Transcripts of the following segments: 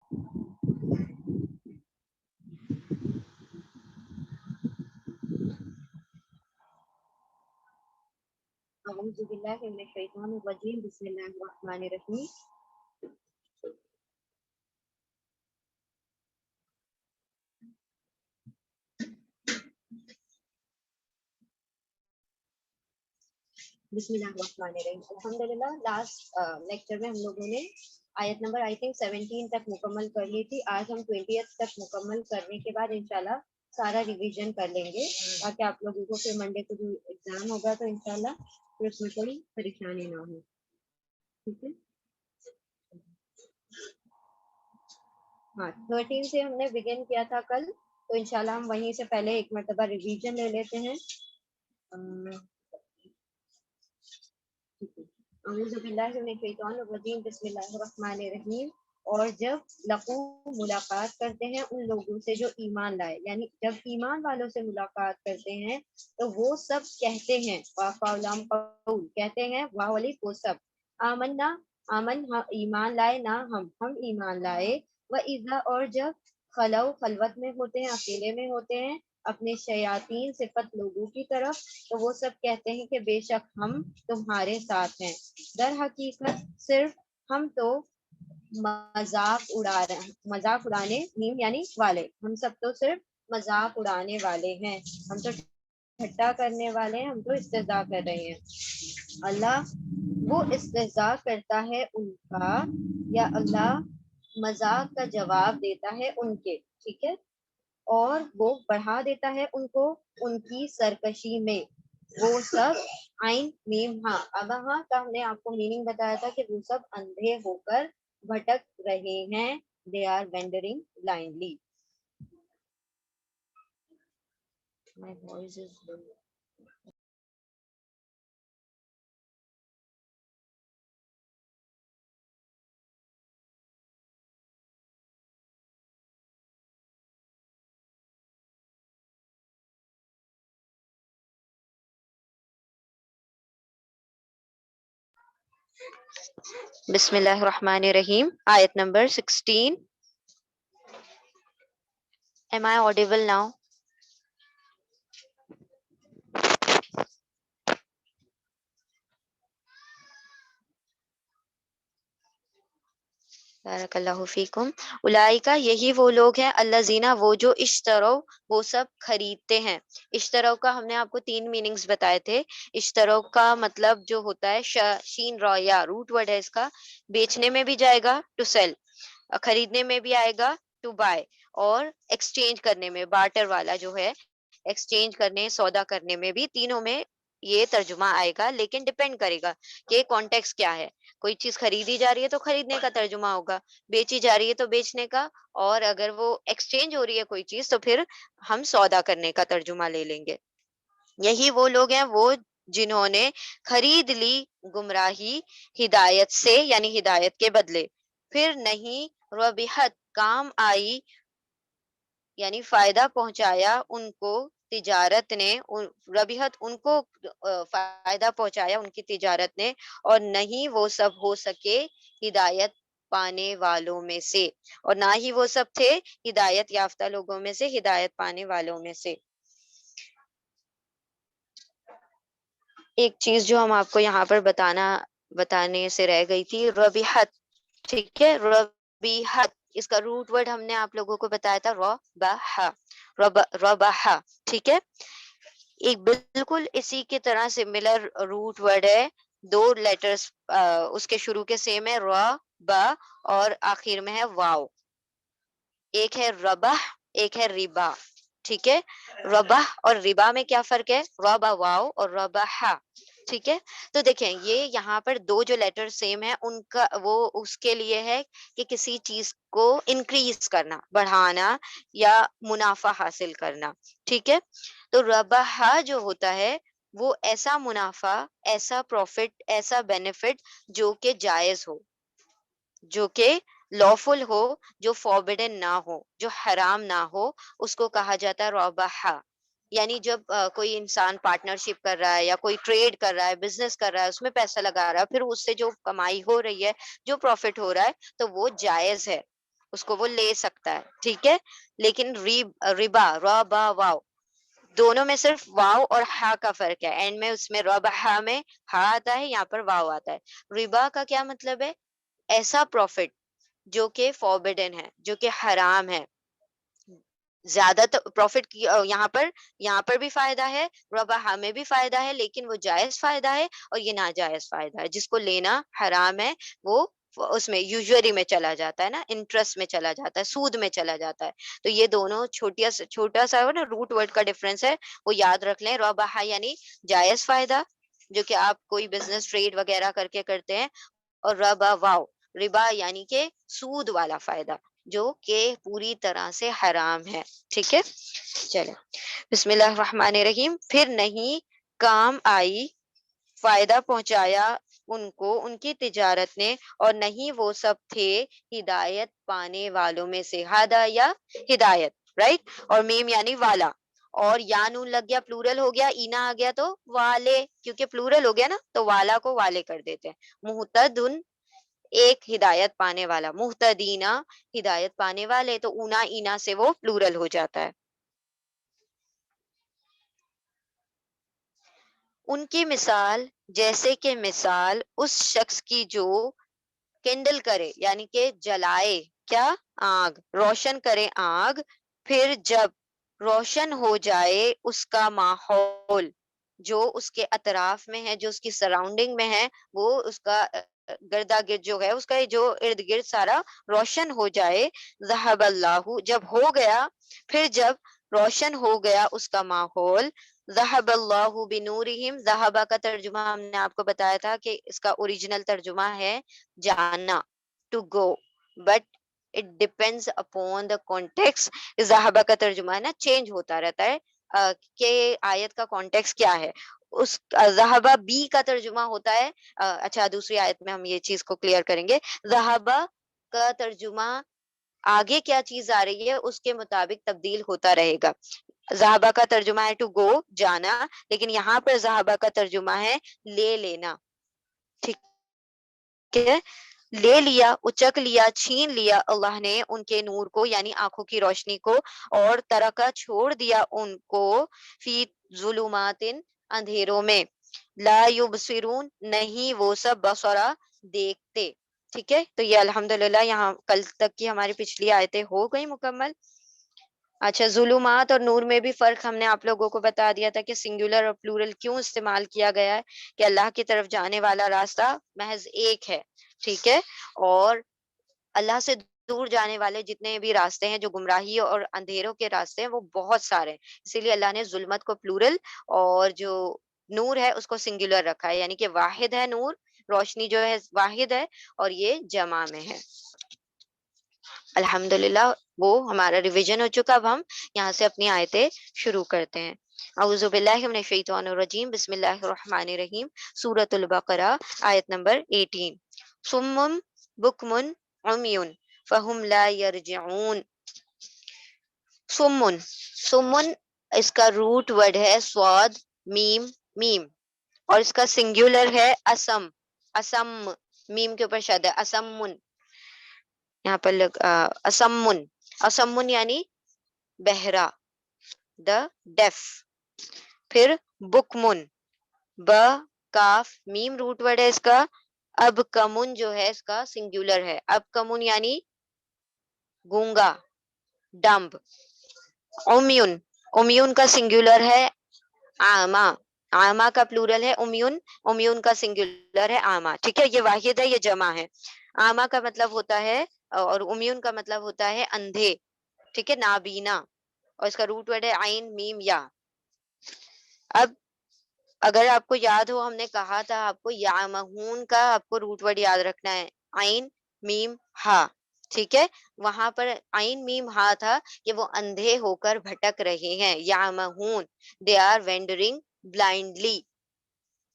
اعوذ باللہ من الشیطان الرجیم بسم اللہ الرحمن الرحیم. بسم اللہ الرحمن الرحیم. الحمدللہ لاسٹ لیکچر میں ہم لوگوں نے آیت نمبر آئی تھنک 17 تک مکمل کر لی تھی. آج ہم 20 تک مکمل کرنے کے بعد انشاءاللہ سارا ریویژن کر لیں گے تاکہ آپ لوگوں کو پھر منڈے کو جو ایگزام ہوگا تو انشاءاللہ پھر اس میں کوئی پریشانی نہ ہو. ٹھیک ہے. ہاں 13 سے ہم نے بگن کیا تھا کل, تو انشاءاللہ ہم وہیں سے پہلے ایک مرتبہ ریویژن لے لیتے ہیں. اعوذ باللہ من الشیطان الرجیم بسم اللہ الرحمن الرحیم. اور جب لقو ملاقات کرتے ہیں ان لوگوں سے جو ایمان لائے, یعنی جب ایمان والوں سے ملاقات کرتے ہیں تو وہ سب کہتے ہیں کہتے ہیں واہ ولی وہ سب آمنا آمن ایمان لائے نہ ہم ایمان لائے. وَإِذَا اور جب خلو خلوت میں ہوتے ہیں, اکیلے میں ہوتے ہیں اپنے شیاطین صفت لوگوں کی طرف, تو وہ سب کہتے ہیں کہ بے شک ہم تمہارے ساتھ ہیں. در حقیقت صرف ہم تو مذاق اڑانے یعنی والے, ہم سب تو صرف مذاق اڑانے والے ہیں, ہم تو ٹھٹا کرنے والے ہیں, ہم تو استہزاء کر رہے ہیں. اللہ وہ استہزاء کرتا ہے ان کا, یا اللہ مذاق کا جواب دیتا ہے ان کے, ٹھیک ہے, اور وہ بڑھا دیتا ہے ان کو ان کی سرکشی میں. وہ سب عین میم ہاں, اب ہاں کا ہم نے آپ کو میننگ بتایا تھا کہ وہ سب اندھے ہو کر بھٹک رہے ہیں. They are wandering blindly. My voice is low. بسم اللہ الرحمن الرحیم. آیت number 16. Am I audible now? بارک اللہ فیکم. اولئک یہی وہ لوگ ہیں, الذین وہ جو اشترو وہ سب خریدتے ہیں. اشترو کا ہم نے آپ کو 3 میننگز بتائے تھے. اشترو کا مطلب جو ہوتا ہے شین را یا روٹ ورڈ ہے اس کا, بیچنے میں بھی جائے گا ٹو سیل, خریدنے میں بھی آئے گا ٹو بائی, اور ایکسچینج کرنے میں بارٹر والا جو ہے ایکسچینج کرنے سودا کرنے میں بھی, تینوں میں یہ ترجمہ آئے گا. لیکن ڈپینڈ کرے گا کہ کانٹیکس کیا ہے. کوئی چیز خریدی جا رہی ہے تو خریدنے کا ترجمہ ہوگا, بیچی جا رہی ہے تو بیچنے کا, اور اگر وہ ایکسچینج ہو رہی ہے کوئی چیز تو پھر ہم سودا کرنے کا ترجمہ لے لیں گے. یہی وہ لوگ ہیں وہ جنہوں نے خرید لی گمراہی ہدایت سے, یعنی ہدایت کے بدلے, پھر نہیں ربحت کام آئی یعنی فائدہ پہنچایا ان کو تجارت نے, ربحت ان کو فائدہ پہنچایا ان کی تجارت نے, اور نہیں وہ سب ہو سکے ہدایت پانے والوں میں سے, اور نہ ہی وہ سب تھے ہدایت یافتہ لوگوں میں سے, ہدایت پانے والوں میں سے. ایک چیز جو ہم آپ کو یہاں پر بتانے سے رہ گئی تھی, ربحت, ٹھیک ہے, ربحت اس کا روٹ ورڈ ہم نے آپ لوگوں کو بتایا تھا ربح, ٹھیک ہے. ایک بالکل اسی کی طرح سملر روٹ ورڈ ہے, 2 لیٹرز اس کے شروع کے سیم ہے, با اور آخر میں ہے واو. ایک ہے ربح, ایک ہے ربا, ٹھیک ہے. ربح اور ربا میں کیا فرق ہے, ربا واو اور ربح, ٹھیک ہے. تو دیکھیں یہ یہاں پر 2 جو لیٹر سیم ہے ان کا وہ اس کے لیے ہے کہ کسی چیز کو انکریز کرنا, بڑھانا یا منافع حاصل کرنا, ٹھیک ہے. تو ربح جو ہوتا ہے وہ ایسا منافع, ایسا پروفٹ, ایسا بینیفٹ جو کہ جائز ہو, جو کہ لافل ہو, جو فوربڈن نہ ہو, جو حرام نہ ہو, اس کو کہا جاتا ہے ربح. یعنی جب کوئی انسان پارٹنرشپ کر رہا ہے یا کوئی ٹریڈ کر رہا ہے, بزنس کر رہا ہے, اس میں پیسہ لگا رہا ہے, پھر اس سے جو کمائی ہو رہی ہے, جو پروفٹ ہو رہا ہے, تو وہ جائز ہے. اس کو وہ لے سکتا ہے، ٹھیک ہے. لیکن ربا، را با واو، دونوں میں صرف واو اور ہا کا فرق ہے. اینڈ میں اس میں ربا میں ہا آتا ہے، یہاں پر واو آتا ہے. ربا کا کیا مطلب ہے؟ ایسا پروفٹ جو کہ فوربڈن ہے، جو کہ حرام ہے. زیادہ پروفٹ کی یہاں پر بھی فائدہ ہے، ربا میں بھی فائدہ ہے، لیکن وہ جائز فائدہ ہے اور یہ ناجائز فائدہ ہے. جس کو لینا حرام ہے وہ اس میں یوزلی میں چلا جاتا ہے نا، انٹرسٹ میں چلا جاتا ہے، سود میں چلا جاتا ہے. تو یہ دونوں چھوٹا سا نا روٹ ورڈ کا ڈفرنس ہے، وہ یاد رکھ لیں. ربا یعنی جائز فائدہ جو کہ آپ کوئی بزنس ٹریڈ وغیرہ کر کے کرتے ہیں، اور ربا واو، ربا یعنی کہ سود والا فائدہ جو کہ پوری طرح سے حرام ہے. ٹھیک ہے، چلیں بسم اللہ الرحمن الرحیم. پھر نہیں کام آئی، فائدہ پہنچایا ان کو ان کی تجارت نے، اور نہیں وہ سب تھے ہدایت پانے والوں میں سے. ہدا یا ہدایت، رائٹ. اور میم یعنی والا، اور یا نون لگ گیا پلورل ہو گیا، اینا آ گیا تو والے، کیونکہ پلورل ہو گیا نا تو والا کو والے کر دیتے ہیں. محتدن ایک ہدایت پانے والا، محتدینا ہدایت پانے والے، تو اونا اینا سے وہ پلورل ہو جاتا ہے. ان کی مثال جیسے کہ مثال اس شخص کی جو کینڈل کرے، یعنی کہ جلائے کیا؟ آگ، روشن کرے آگ. پھر جب روشن ہو جائے اس کا ماحول، جو اس کے اطراف میں ہے، جو اس کی سراؤنڈنگ میں ہے، وہ اس کا گردا گرد جو ہے، اس کا جو ارد گرد سارا روشن ہو جائے. ذہب اللہ، جب ہو گیا، پھر جب روشن ہو گیا اس کا ماحول. ذہب اللہ بنورہم، ذہبہ کا ترجمہ ہم نے آپ کو بتایا تھا کہ اس کا اوریجنل ترجمہ ہے جانا، to go, but it depends upon the context. ذہبہ کا ترجمہ ہے نا، چینج ہوتا رہتا ہے کہ آیت کا کانٹیکس کیا ہے. اس ذہبہ بی کا ترجمہ ہوتا ہے اچھا دوسری آیت میں ہم یہ چیز کو کلیئر کریں گے. ذہبہ کا ترجمہ آگے کیا چیز آ رہی ہے اس کے مطابق تبدیل ہوتا رہے گا. ذہبہ کا ترجمہ ہے ٹو گو، جانا، لیکن یہاں پر ذہبہ کا ترجمہ ہے لے لینا. ٹھیک ہے، لے لیا، اچک لیا، چھین لیا اللہ نے ان کے نور کو، یعنی آنکھوں کی روشنی کو. اور ترکا چھوڑ دیا ان کو فی ظلمات اندھیروں میں. لا یبصرون نہیں وہ سب بصرا دیکھتے. ٹھیک ہے، تو یہ الحمدللہ یہاں کل تک کی ہماری پچھلی آیتیں ہو گئی مکمل. اچھا، ظلمات اور نور میں بھی فرق ہم نے آپ لوگوں کو بتا دیا تھا کہ سنگولر اور پلورل کیوں استعمال کیا گیا ہے. کہ اللہ کی طرف جانے والا راستہ محض ایک ہے، ٹھیک ہے، اور اللہ سے دور جانے والے جتنے بھی راستے ہیں جو گمراہی اور اندھیروں کے راستے ہیں وہ بہت سارے ہیں. اسی لیے اللہ نے ظلمت کو پلورل اور جو نور ہے اس کو سنگولر رکھا ہے، یعنی کہ واحد ہے نور، روشنی جو ہے واحد ہے، اور یہ جمع میں ہے. الحمدللہ وہ ہمارا ریویژن ہو چکا. اب ہم یہاں سے اپنی آیتیں شروع کرتے ہیں. اعوذ باللہ من الشیطان الرجیم، بسم اللہ الرحمن الرحیم. سورۃ البقرہ، آیت نمبر 18. صم بکم عمی فہم لا یرجعون. سمن، سمن اس کا روٹ ورڈ ہے سواد میم میم، اور اس کا سنگولر ہے اسم، اسم، میم کے اوپر شد ہے، اسمن. یہاں پر اسمن، اسمن یعنی بہرا، دا ڈیف. پھر بکمن، ب کاف میم روٹ ورڈ ہے اس کا. اب کمن جو ہے اس کا سنگولر ہے، اب کمن یعنی گونگا، ڈمب. امیون، امیون کا سنگولر ہے آما، آما کا پلورل ہے امیون، امیون کا سنگولر ہے آما. ٹھیک ہے، یہ واحد ہے، یہ جمع ہے. آما کا مطلب ہوتا ہے اور امیون کا مطلب ہوتا ہے اندھے. ٹھیک ہے، نابینا، اور اس کا روٹ ورڈ ہے عین میم یا. اب اگر آپ کو یاد ہو ہم نے کہا تھا آپ کو یامہون کا آپ کو روٹ ورڈ یاد رکھنا ہے، عین میم ہا. ٹھیک ہے، وہاں پر عین میم ہا تھا کہ وہ اندھے ہو کر بھٹک رہے ہیں. یامہون، دے آر وینڈرنگ بلائنڈلی،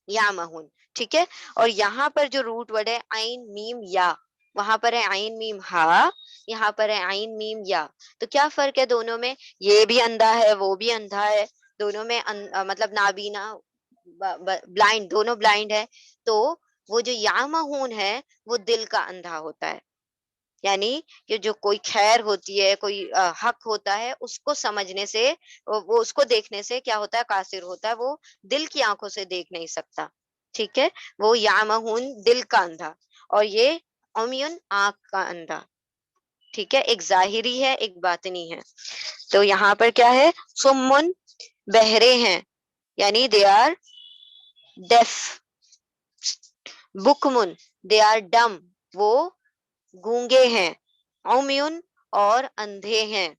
یامہون. ٹھیک ہے، اور یہاں پر جو روٹ ورڈ ہے عین میم یا، وہاں پر ہے عین میم ہا، یہاں پر ہے عین میم یا. تو کیا فرق ہے دونوں میں؟ یہ بھی اندھا ہے وہ بھی اندھا ہے، دونوں میں مطلب نابینا بلائنڈ، دونوں بلائنڈ ہے. تو وہ جو یامہون ہے وہ دل کا اندھا ہوتا ہے، یعنی کہ جو کوئی خیر ہوتی ہے، کوئی حق ہوتا ہے، اس کو سمجھنے سے، وہ اس کو دیکھنے سے کیا ہوتا ہے، قاصر ہوتا ہے، وہ دل کی آنکھوں سے دیکھ نہیں سکتا. ٹھیک ہے، وہ یامہون دل کا اندھا، اور یہ عمیون آنکھ کا اندھا. ٹھیک ہے، ایک ظاہری ہے، ایک باطنی ہے. تو یہاں پر کیا ہے، سمن بہرے ہیں، یعنی دے آر ڈیف. بکمن دے آر ڈم، وہ گونگے ہیں. عمیون اور اندھے ہیں.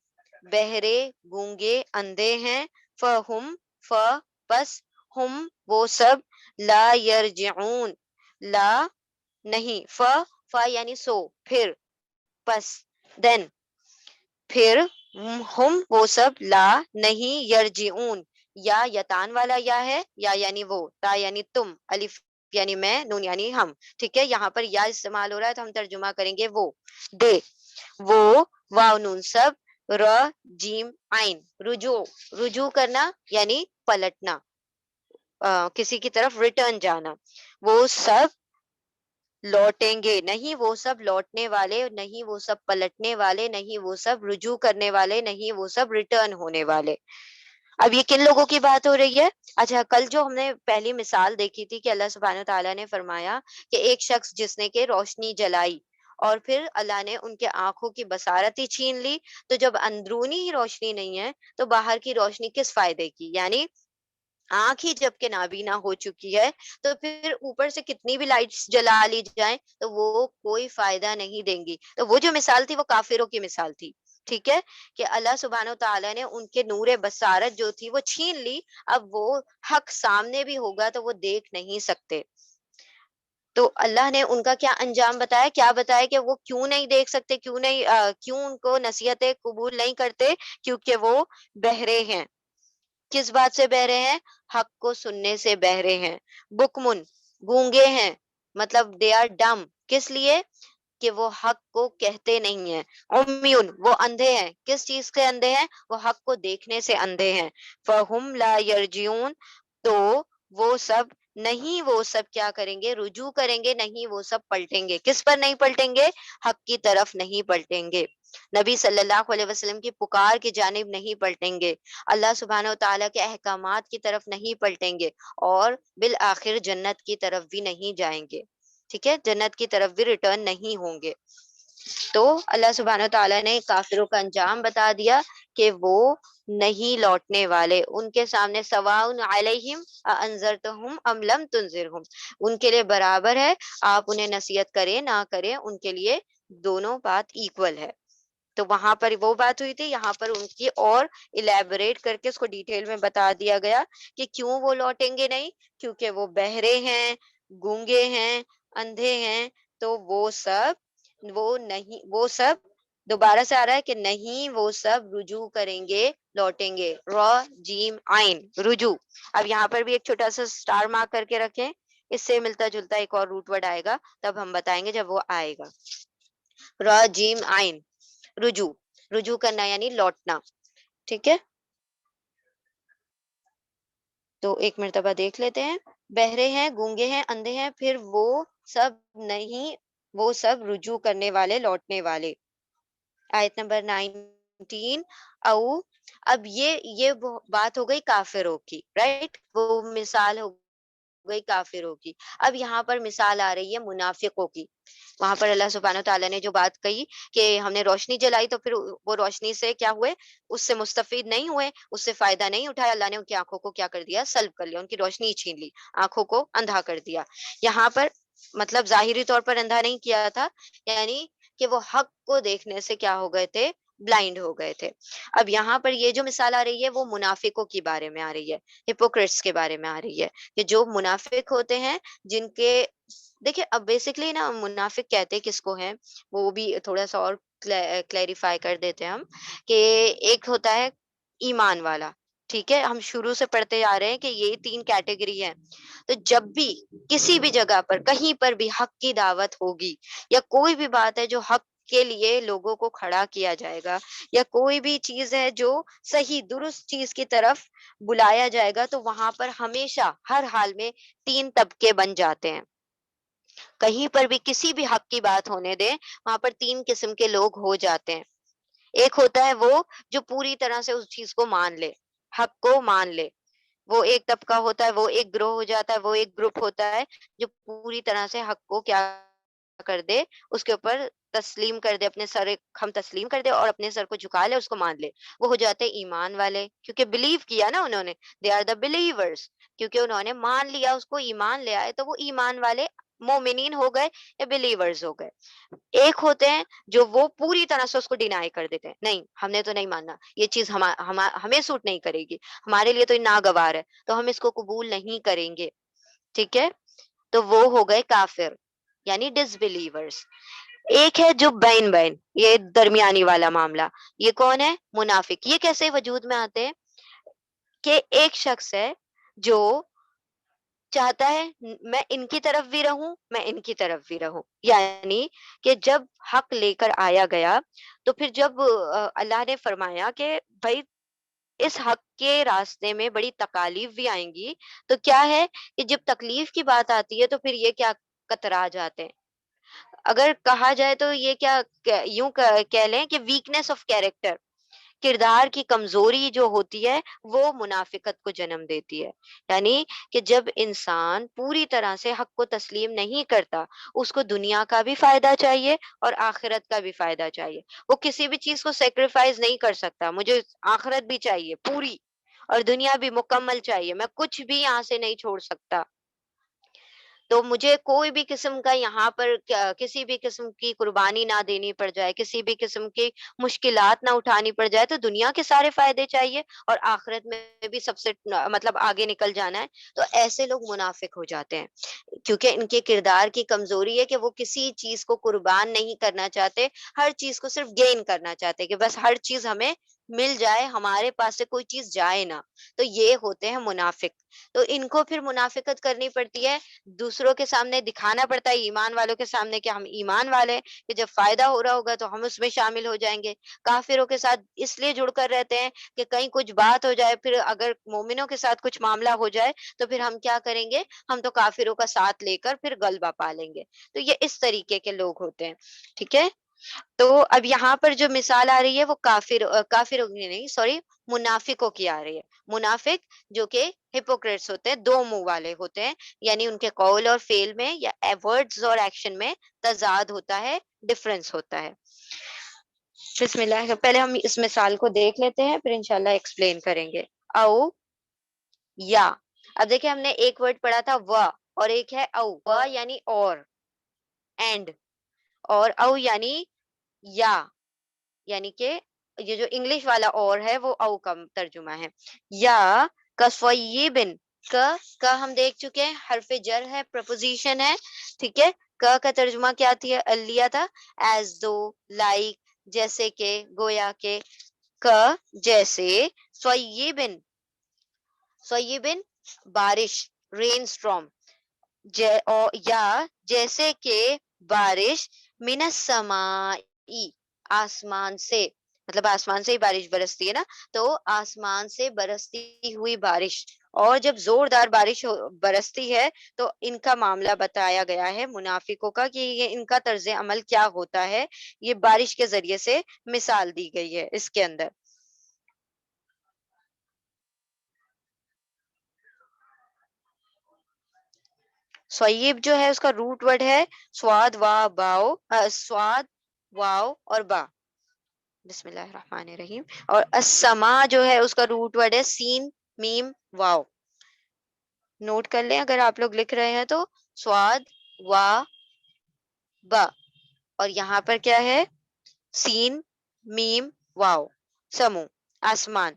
بہرے، گونگے، اندھے ہیں. فہم، ف پس، ہم وہ سب، لا یرجعون لا نہیں، ف یعنی سو، پھر، پس، دین، پھر، ہم وہ سب، لا نہیں، یرجعون یا یتان والا یا ہے، یا یعنی وہ، تا یعنی تم، الف یعنی میں، نون یعنی ہم. ٹھیک ہے، یہاں پر یا استعمال ہو رہا ہے تو ہم ترجمہ کریں گے وہ، دے، وہ، واو نون سب، ر جیم عین، رجوع، رجوع کرنا یعنی پلٹنا، کسی کی طرف ریٹرن جانا. وہ سب لوٹیں گے، نہیں وہ سب لوٹنے والے، نہیں وہ سب پلٹنے والے، نہیں وہ سب رجوع کرنے والے، نہیں وہ سب ریٹرن ہونے والے. اب یہ کن لوگوں کی بات ہو رہی ہے؟ اچھا، کل جو ہم نے پہلی مثال دیکھی تھی کہ اللہ سبحانہ تعالیٰ نے فرمایا کہ ایک شخص جس نے کہ روشنی جلائی اور پھر اللہ نے ان کے آنکھوں کی بصارت ہی چھین لی، تو جب اندرونی ہی روشنی نہیں ہے تو باہر کی روشنی کس فائدے کی؟ یعنی آنکھ ہی جب کہ نابینا ہو چکی ہے تو پھر اوپر سے کتنی بھی لائٹس جلا لی جائیں تو وہ کوئی فائدہ نہیں دیں گی. تو وہ جو مثال تھی وہ کافروں کی مثال تھی. ٹھیک ہے، کہ اللہ سبحانہ و تعالیٰ نے ان کے نور بصارت جو تھی وہ چھین لی. اب وہ حق سامنے بھی ہوگا تو وہ دیکھ نہیں سکتے. تو اللہ نے ان کا کیا انجام بتایا، کیا بتایا کہ وہ کیوں نہیں دیکھ سکتے، کیوں نہیں کیوں ان کو نصیحتیں قبول نہیں کرتے؟ کیونکہ وہ بہرے ہیں. کس بات سے بہرے ہیں؟ حق کو سننے سے بہرے ہیں. بکمن گونگے ہیں، مطلب دے آر ڈم. کس لیے؟ کہ وہ حق کو کہتے نہیں ہیں. عمیون وہ اندھے ہیں. کس چیز کے اندھے ہیں؟ وہ حق کو دیکھنے سے اندھے ہیں. فہم لا یرجعون تو وہ سب نہیں، وہ سب کیا کریں گے؟ رجوع کریں گے. نہیں وہ سب پلٹیں گے. کس پر نہیں پلٹیں گے؟ حق کی طرف نہیں پلٹیں گے. نبی صلی اللہ علیہ وسلم کی پکار کی جانب نہیں پلٹیں گے. اللہ سبحانہ و تعالیٰ کے احکامات کی طرف نہیں پلٹیں گے، اور بالآخر جنت کی طرف بھی نہیں جائیں گے. ٹھیک ہے، جنت کی طرف بھی ریٹرن نہیں ہوں گے. تو اللہ سبحانہ و تعالیٰ نے کافروں کا انجام بتا دیا کہ وہ نہیں لوٹنے والے. ان کے سامنے سواء علیہم انذرتہم ام لم تنذرہم، ان کے لیے برابر ہے، آپ انہیں نصیحت کریں نہ کریں، ان کے لیے دونوں بات ایکول ہے. تو وہاں پر وہ بات ہوئی تھی، یہاں پر ان کی اور الیبوریٹ کر کے اس کو ڈیٹیل میں بتا دیا گیا کہ کیوں وہ لوٹیں گے نہیں. کیونکہ وہ بہرے ہیں، گونگے ہیں، اندھے ہیں. تو وہ سب، وہ نہیں، وہ سب دوبارہ سے آ رہا ہے کہ نہیں وہ سب رجوع کریں گے، لوٹیں گے. را جیم عین، رجوع. اب یہاں پر بھی ایک چھوٹا سا سٹار مارک کر کے رکھیں، اس سے ملتا جلتا ایک اور روٹ ورڈ آئے گا، تب ہم بتائیں گے جب وہ آئے گا. را جیم عین، رجوع، رجوع کرنا یعنی لوٹنا. ٹھیک ہے، تو ایک مرتبہ دیکھ لیتے ہیں. بہرے ہیں، گونگے ہیں، اندھے ہیں، پھر وہ سب نہیں، وہ سب رجوع کرنے والے، لوٹنے والے. آیت نمبر 19. او، اب یہ بات ہو گئی کافروں کی، رائٹ، وہ مثال ہو گئی کافروں کی. اب یہاں پر مثال آ رہی ہے منافقوں کی. وہاں پر اللہ سبحانہ و تعالیٰ نے جو بات کہی کہ ہم نے روشنی جلائی تو پھر وہ روشنی سے کیا ہوئے؟ اس سے مستفید نہیں ہوئے، اس سے فائدہ نہیں اٹھایا. اللہ نے ان کی آنکھوں کو کیا کر دیا؟ سلب کر لیا، ان کی روشنی چھین لی، آنکھوں کو اندھا کر دیا. یہاں پر مطلب ظاہری طور پر اندھا نہیں کیا تھا، یعنی کہ وہ حق کو دیکھنے سے کیا ہو گئے تھے؟ بلائنڈ ہو گئے تھے. اب یہاں پر یہ جو مثال آ رہی ہے وہ منافقوں کے بارے میں آ رہی ہے، ہپوکریٹس کے بارے میں آ رہی ہے، کہ جو منافق ہوتے ہیں، جن کے، دیکھیں اب بیسکلی نا منافق کہتے کس کو ہیں، وہ بھی تھوڑا سا اور کلیریفائی کر دیتے ہیں ہم، کہ ایک ہوتا ہے ایمان والا. ٹھیک ہے، ہم شروع سے پڑھتے آ رہے ہیں کہ یہ 3 کیٹیگری ہیں. تو جب بھی کسی بھی جگہ پر کہیں پر بھی حق کی دعوت ہوگی، یا کوئی بھی بات ہے جو حق کے لیے لوگوں کو کھڑا کیا جائے گا، یا کوئی بھی چیز ہے جو صحیح درست چیز کی طرف بلایا جائے گا، تو وہاں پر ہمیشہ ہر حال میں 3 طبقے بن جاتے ہیں. کہیں پر بھی کسی بھی حق کی بات ہونے دیں، وہاں پر تین قسم کے لوگ ہو جاتے ہیں. ایک ہوتا ہے وہ جو پوری طرح سے اس چیز کو مان لے، حق کو مان لے. وہ ایک طبقہ ہوتا ہے، وہ ایک گروہ ہو جاتا ہے، وہ ایک گروپ ہوتا ہے جو پوری طرح سے حق کو کیا کر دے، اس کے اوپر تسلیم کر دے، اپنے سر ہم تسلیم کر دے اور اپنے سر کو جھکا لے، اس کو مان لے. وہ ہو جاتے ہیں ایمان والے، کیونکہ بلیو کیا نا انہوں نے. دے آر دا بلیورس، کیونکہ انہوں نے مان لیا، اس کو ایمان لے آئے، تو وہ ایمان والے مومنین ہو گئے یا بلیورز ہو گئے. ایک ہوتے ہیں جو وہ پوری طرح سے اس کو ڈینائی کر دیتے ہیں، نہیں ہم نے تو نہیں ماننا، یہ چیز ہمیں سوٹ نہیں کرے گی، ہمارے لیے تو یہ ناگوار ہے، تو ہم اس کو قبول نہیں کریں گے. ٹھیک ہے، تو وہ ہو گئے کافر، یعنی ڈس بلیورس. ایک ہے جو بین بین، یہ درمیانی والا معاملہ. یہ کون ہے؟ منافق. یہ کیسے وجود میں آتے ہیں کہ ایک شخص ہے جو چاہتا ہے میں ان کی طرف بھی رہوں، میں ان کی طرف بھی رہوں. یعنی کہ جب حق لے کر آیا گیا تو پھر جب اللہ نے فرمایا کہ بھائی اس حق کے راستے میں بڑی تکالیف بھی آئیں گی، تو کیا ہے کہ جب تکلیف کی بات آتی ہے تو پھر یہ کیا کترا جاتے ہیں. اگر کہا جائے تو یہ کیا یوں کہہ لیں کہ ویکنیس آف کیریکٹر، کردار کی کمزوری جو ہوتی ہے وہ منافقت کو جنم دیتی ہے. یعنی کہ جب انسان پوری طرح سے حق کو تسلیم نہیں کرتا، اس کو دنیا کا بھی فائدہ چاہیے اور آخرت کا بھی فائدہ چاہیے. وہ کسی بھی چیز کو سیکریفائز نہیں کر سکتا، مجھے آخرت بھی چاہیے پوری اور دنیا بھی مکمل چاہیے، میں کچھ بھی یہاں سے نہیں چھوڑ سکتا. تو مجھے کوئی بھی قسم کا یہاں پر کسی بھی قسم کی قربانی نہ دینی پڑ جائے، کسی بھی قسم کی مشکلات نہ اٹھانی پڑ جائے، تو دنیا کے سارے فائدے چاہیے اور آخرت میں بھی سب سے مطلب آگے نکل جانا ہے. تو ایسے لوگ منافق ہو جاتے ہیں، کیونکہ ان کے کردار کی کمزوری ہے کہ وہ کسی چیز کو قربان نہیں کرنا چاہتے، ہر چیز کو صرف گین کرنا چاہتے کہ بس ہر چیز ہمیں مل جائے، ہمارے پاس سے کوئی چیز جائے نہ. تو یہ ہوتے ہیں منافق. تو ان کو پھر منافقت کرنی پڑتی ہے، دوسروں کے سامنے دکھانا پڑتا ہے، ایمان والوں کے سامنے کہ ہم ایمان والے ہیں، کہ جب فائدہ ہو رہا ہوگا تو ہم اس میں شامل ہو جائیں گے. کافروں کے ساتھ اس لیے جڑ کر رہتے ہیں کہ کہیں کچھ بات ہو جائے، پھر اگر مومنوں کے ساتھ کچھ معاملہ ہو جائے تو پھر ہم کیا کریں گے، ہم تو کافروں کا ساتھ لے کر پھر غلبہ پا لیں گے. تو یہ اس طریقے کے لوگ ہوتے ہیں. ٹھیک ہے، تو اب یہاں پر جو مثال آ رہی ہے وہ کافروں کی نہیں، سوری، منافقوں کی آ رہی ہے. منافق جو کہ ہپوکریٹس ہوتے ہیں، دو منہ والے ہوتے ہیں، یعنی ان کے قول اور فعل میں یا ورڈز اور ایکشن میں تضاد ہوتا ہے، ڈفرنس ہوتا ہے. بسم اللہ، پہلے ہم اس مثال کو دیکھ لیتے ہیں پھر انشاءاللہ ایکسپلین کریں گے. او یا، اب دیکھیں ہم نے ایک ورڈ پڑھا تھا و، اور ایک ہے او. و یعنی اور، اینڈ، اور او یعنی یا، یعنی کہ یہ جو انگلش والا اور ہے وہ او کا ترجمہ ہے. یا کسویبن، کا ہم دیکھ چکے ہیں، حرف جر ہے، پرپوزیشن ہے. ٹھیک ہے، کا ترجمہ کیا لیا تھا؟ ایز دو، لائک، جیسے کہ، گویا کہ. کا جیسے، سویبن، سویبن بارش، رین اسٹارم. یا جیسے کہ بارش، من السمائی، آسمان سے، مطلب آسمان سے ہی بارش برستی ہے نا، تو آسمان سے برستی ہوئی بارش. اور جب زوردار بارش برستی ہے تو ان کا معاملہ بتایا گیا ہے منافقوں کا کہ یہ ان کا طرز عمل کیا ہوتا ہے. یہ بارش کے ذریعے سے مثال دی گئی ہے اس کے اندر. سویب جو ہے اس کا روٹ ورڈ ہے سواد وا باؤ، سواد واؤ اور با. بسم اللہ الرحمن الرحیم. اور السما جو ہے اس کا روٹ ورڈ ہے سین میم واؤ. نوٹ کر لیں اگر آپ لوگ لکھ رہے ہیں تو، سواد وا با، اور یہاں پر کیا ہے، سین میم واؤ، سمو، آسمان.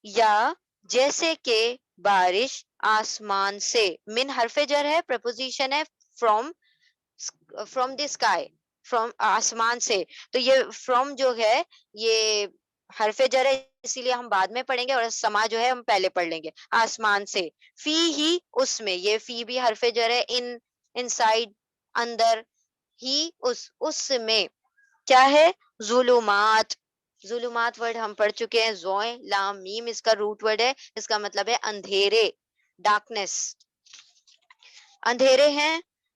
یا جیسے کہ بارش آسمان سے، من حرف جر ہے، پرپوزیشن ہے from, from the sky, from آسمان سے. تو یہ فرام جو ہے یہ حرف جر ہے، اسی لیے ہم بعد میں پڑھیں گے، اور سما جو ہے ہم پہلے پڑھ لیں گے. آسمان سے، فی ہی، اس میں، یہ فی بھی حرف جر ہے، ان سائڈ، اندر، ہی، اس میں کیا ہے، ظلمات. ظلمات ورڈ ہم پڑھ چکے ہیں، زوئیں لام میم اس کا روٹ ورڈ ہے، اس کا مطلب ہے اندھیرے، ڈارکنیس. اندھیرے ہیں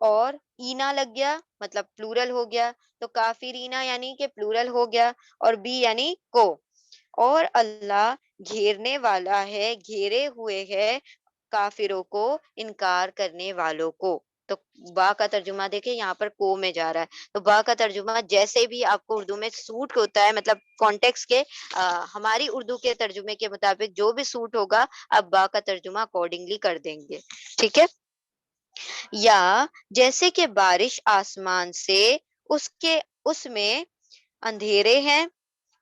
اور اینا لگ گیا مطلب پلورل ہو گیا، تو کافرینا یعنی کہ پلورل ہو گیا، اور بی یعنی کو، اور اللہ گھیرنے والا ہے، گھیرے ہوئے ہے کافروں کو، انکار کرنے والوں کو۔ تو با کا ترجمہ دیکھیں یہاں پر کو میں جا رہا ہے، تو با کا ترجمہ جیسے بھی آپ کو اردو میں سوٹ ہوتا ہے، مطلب کانٹیکس کے ہماری اردو کے ترجمے کے مطابق جو بھی سوٹ ہوگا آپ با کا ترجمہ اکارڈنگلی کر دیں گے، ٹھیک ہے۔ یا جیسے کہ بارش آسمان سے، اس میں اندھیرے ہیں